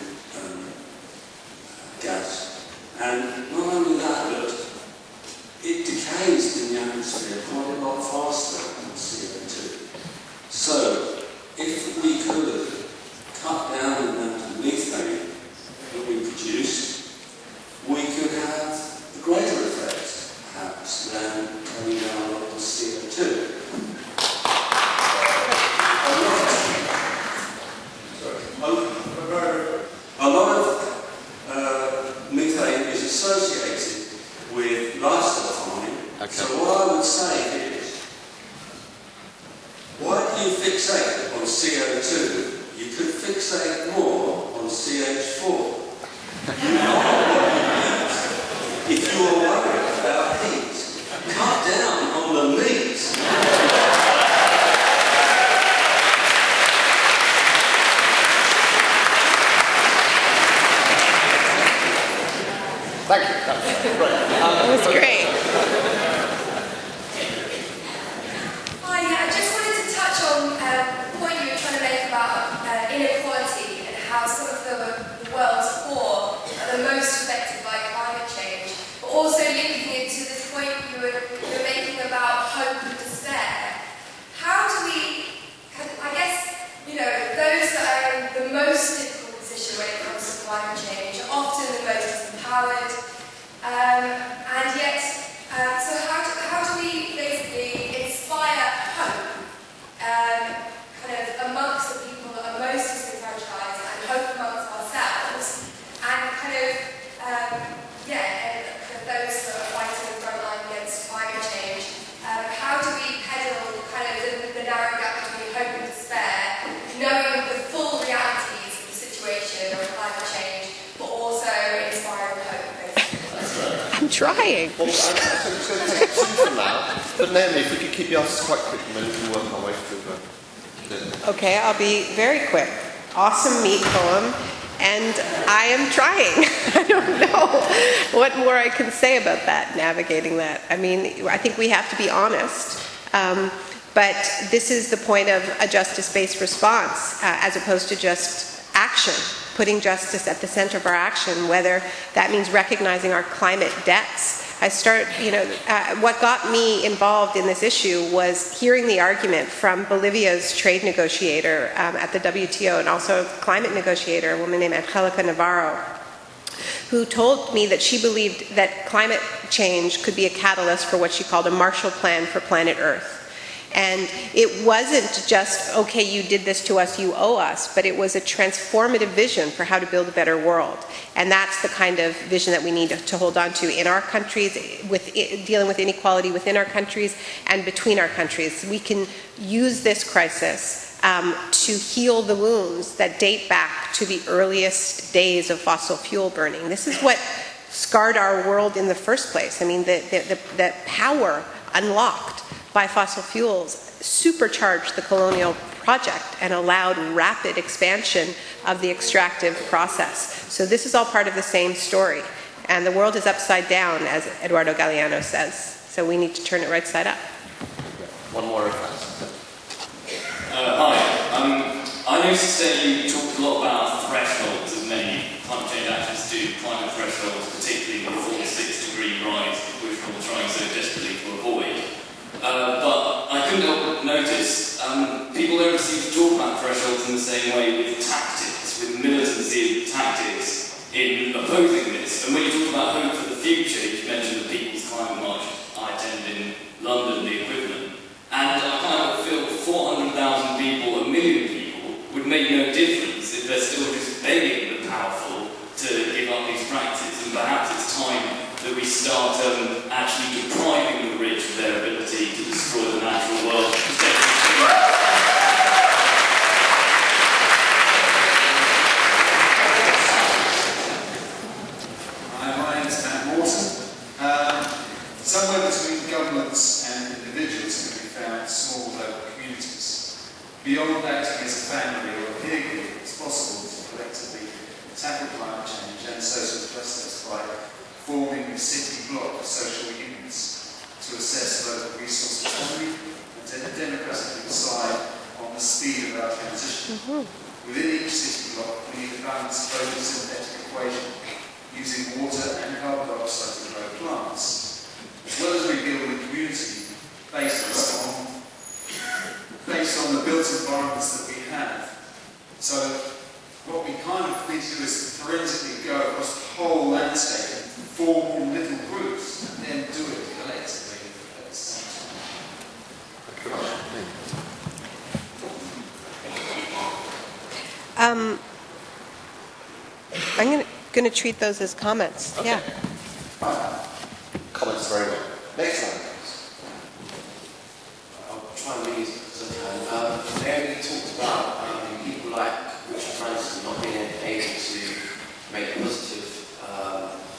gas. And not only that, but it decays in the atmosphere quite a lot faster than CO2. So, if we could cut down the amount of methane that we produce, we could have a greater effect, perhaps, than cutting down a lot of CO2. A lot of methane is associated with livestock farming. Okay. So what I would say is, why do you fixate on CO2? You could fixate more on CH4. You know what you need. If you are worried about heat, cut down on the meat. Thank you. That was great. That was great. Hi, I just wanted to touch on the point you were trying to make about inequality and how some of the world's poor are the most affected by climate change, but also linking it to this point you were making about hope and despair. How do we, I guess, those that are in the most difficult position when it comes to climate change are often the most empowered, and yet, so how do we basically inspire hope kind of amongst the people that are most disenfranchised and hope amongst ourselves and kind of, those that are fighting the front line against climate change? How do we peddle kind of the narrow gap between hope and despair, knowing the full realities of the situation of climate change, but also inspiring hope? I'm trying. Well, I'm just going to take two from now. But Naomi, if we could keep your answers quite quick, and then we can work our way through the... Okay, I'll be very quick. Awesome meat poem, and I am trying. I don't know what more I can say about that, navigating that. I mean, I think we have to be honest. But this is the point of a justice-based response, as opposed to just action. Putting justice at the center of our action, whether that means recognizing our climate debts. What got me involved in this issue was hearing the argument from Bolivia's trade negotiator at the WTO and also climate negotiator, a woman named Angelica Navarro, who told me that she believed that climate change could be a catalyst for what she called a Marshall Plan for planet Earth. And it wasn't just, okay, you did this to us, you owe us, but it was a transformative vision for how to build a better world. And that's the kind of vision that we need to hold on to in our countries, with dealing with inequality within our countries and between our countries. We can use this crisis to heal the wounds that date back to the earliest days of fossil fuel burning. This is what scarred our world in the first place. I mean, the power unlocked by fossil fuels supercharged the colonial project and allowed rapid expansion of the extractive process. So this is all part of the same story. And the world is upside down, as Eduardo Galeano says. So we need to turn it right side up. One more request. Hi. I noticed that you talked a lot about thresholds, as many climate change activists do, climate thresholds, particularly the 4-6 degree rise, which we're trying so desperately to avoid. But I couldn't help but notice people don't seem to talk about thresholds in the same way with tactics, with militancy tactics in opposing this. And when you talk about hope for the future, you mentioned the People's Climate March I attended in London, the equivalent. And I kind of feel 400,000 people, 1 million people, would make no difference if they're still just begging the powerful to give up these practices. And perhaps it's time that we start actually depriving the rich of their ability to destroy the natural world. My name is Matt Morton. Somewhere between governments and individuals can be found small local communities. Beyond acting as a family or a peer group, it's possible to collectively tackle climate change and social justice by forming city block social units to assess local resource autonomy and to democratically decide on the speed of our transition. Within each city block, we need a balanced photosynthetic equation using water and carbon dioxide to grow plants, as well as rebuilding a community based on the built environments that we have. So what we kind of need to do is forensically go across the whole landscape and form little groups and then do it collectively at the same time. I'm going to treat those as comments. Okay. Yeah. Comments very well. Next one, please. I'll try and be as good as I can. Naomi talked about people like Richard Branson not being able to make positive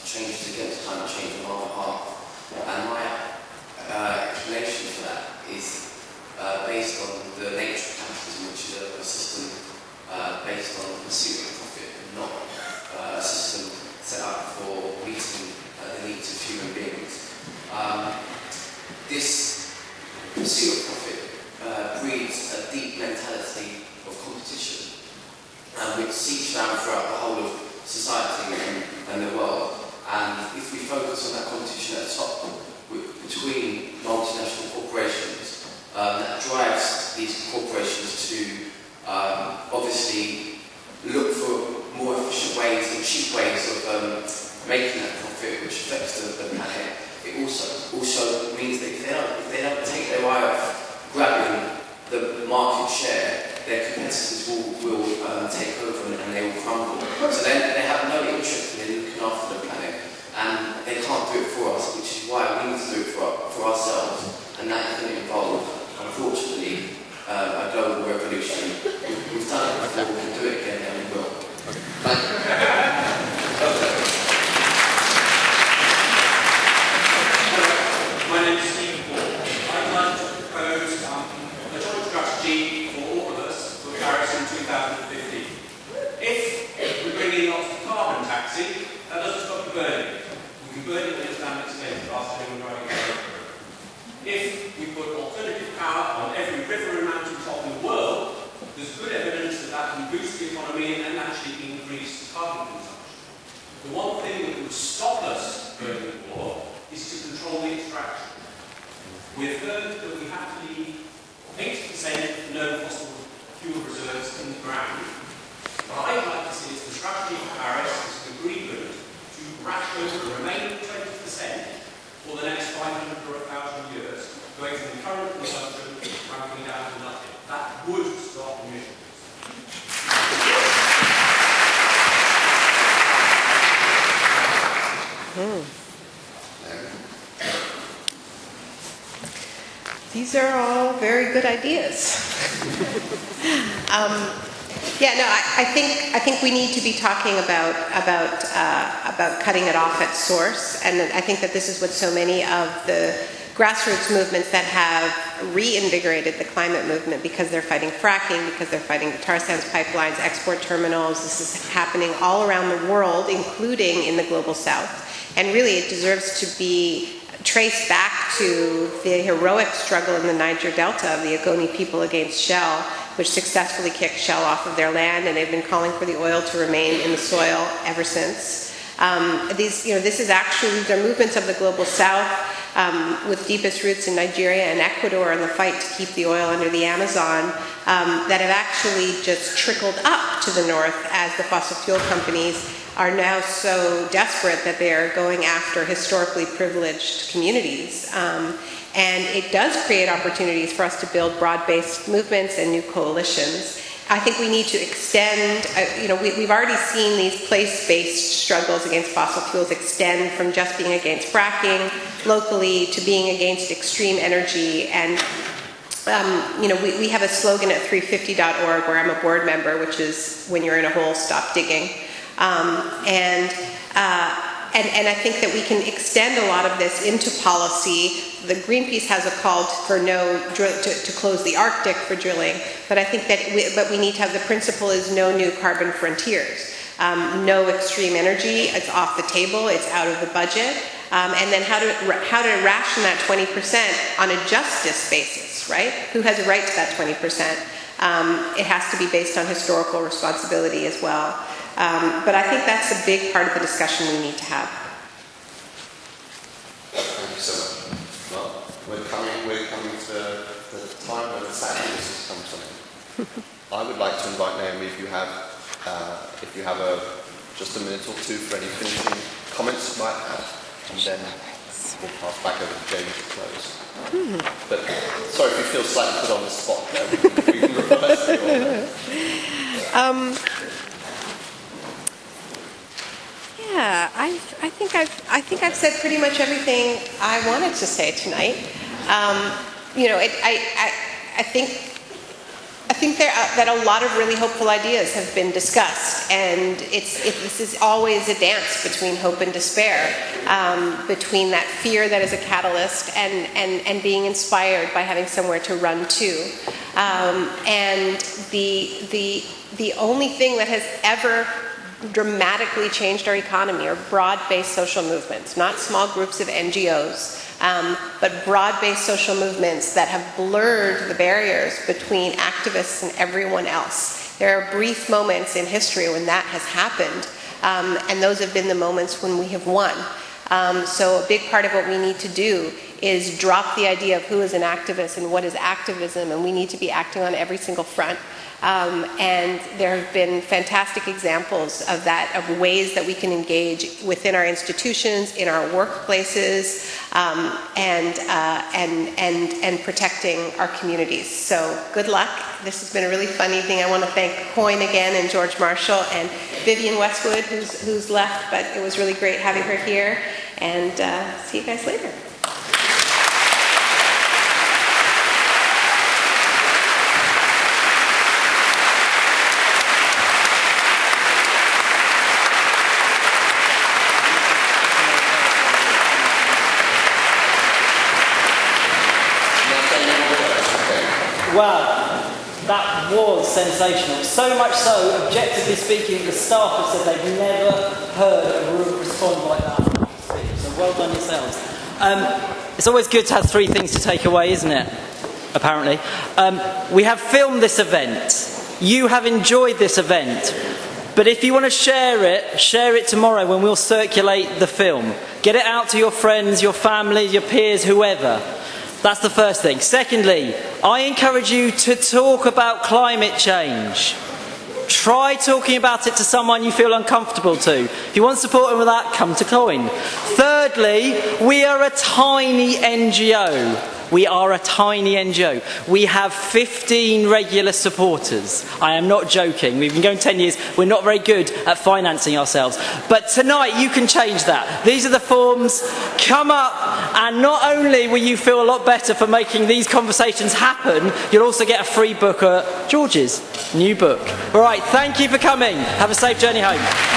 changes against climate change on our behalf. And my explanation for that is based on the nature of capitalism, which is a system based on the pursuit of profit and not a system set up for meeting the needs of human beings. This pursuit of profit breeds a deep mentality of competition, which seeps down throughout the whole of society and the world. And if we focus on that competition at the top between multinational corporations, that drives these corporations to obviously look for more efficient ways and cheap ways of making that profit, which affects the planet. It also means that if they don't take their eye off grabbing the market share, their competitors will take over and they will crumble. So they have no interest in looking after the planet, and they can't do it for us, which is why we need to do it for ourselves, and that is going to involve, unfortunately, a global revolution. We've done it before, we can do it again, and we will. Thank you. My name is Steve Paul. I'd like to propose a joint strategy for all of us for Paris in 2050. If we bring in lots of carbon taxing, that doesn't stop the burning. We can burn it when it's damaged again faster than we're driving around. If we put alternative power on every river and mountain top in the world, there's good evidence that that can boost the economy and actually increase carbon consumption. The one thing that would stop us burning more is to control the extraction. We've heard that we have to leave 80% no fossil fuel reserves in the ground. What I'd like to see is the strategy for Paris is an agreement to ration the remaining 20% for the next 500 or 1,000 years, going from the current consumption these are all very good ideas. Yeah, no, I think we need to be talking about cutting it off at source, and I think that this is what so many of the grassroots movements that have reinvigorated the climate movement, because they're fighting fracking, because they're fighting the tar sands pipelines, export terminals. This is happening all around the world, including in the global south, and really it deserves to be traced back to the heroic struggle in the Niger Delta of the Ogoni people against Shell, which successfully kicked Shell off of their land, and they've been calling for the oil to remain in the soil ever since. These are movements of the global south with deepest roots in Nigeria and Ecuador in the fight to keep the oil under the Amazon that have actually just trickled up to the north as the fossil fuel companies are now so desperate that they are going after historically privileged communities. And it does create opportunities for us to build broad-based movements and new coalitions. I think we need to extend, we've already seen these place-based struggles against fossil fuels extend from just being against fracking locally to being against extreme energy. And, we have a slogan at 350.org where I'm a board member, which is, when you're in a hole, stop digging. And I think that we can extend a lot of this into policy. The Greenpeace has a call for to close the Arctic for drilling, but I think that we need to have, the principle is no new carbon frontiers. No extreme energy, it's off the table, it's out of the budget. And then how to ration that 20% on a justice basis, right? Who has a right to that 20%? It has to be based on historical responsibility as well. But I think that's a big part of the discussion we need to have. Thank you so much. Well, we're coming to the time when the sacrifices come to an end. I would like to invite Naomi, if you have just a minute or two for any finishing comments you might have, and then we'll pass back over to James to close. But sorry if you feel slightly put on the spot there. We can reverse the order. Yeah, I think I've said pretty much everything I wanted to say tonight. I think that a lot of really hopeful ideas have been discussed, and this is always a dance between hope and despair, between that fear that is a catalyst and being inspired by having somewhere to run to, and the only thing that has ever dramatically changed our economy are broad-based social movements, not small groups of NGOs, but broad-based social movements that have blurred the barriers between activists and everyone else. There are brief moments in history when that has happened, and those have been the moments when we have won. So a big part of what we need to do is drop the idea of who is an activist and what is activism, and we need to be acting on every single front. And there have been fantastic examples of that, of ways that we can engage within our institutions, in our workplaces, and protecting our communities. So good luck. This has been a really fun evening. I want to thank Coyne again, and George Marshall, and Vivienne Westwood, who's left, but it was really great having her here. And see you guys later. Wow, that was sensational. So much so, objectively speaking, the staff have said they've never heard a room respond like that. So well done yourselves. It's always good to have three things to take away, isn't it? Apparently. We have filmed this event. You have enjoyed this event. But if you want to share it tomorrow when we'll circulate the film. Get it out to your friends, your family, your peers, whoever. That's the first thing. Secondly, I encourage you to talk about climate change. Try talking about it to someone you feel uncomfortable to. If you want support with that, come to Coyne. Thirdly, we are a tiny NGO. We are a tiny NGO. We have 15 regular supporters. I am not joking. We've been going 10 years. We're not very good at financing ourselves. But tonight you can change that. These are the forms. Come up, and not only will you feel a lot better for making these conversations happen, you'll also get a free book at George's new book. All right, thank you for coming. Have a safe journey home.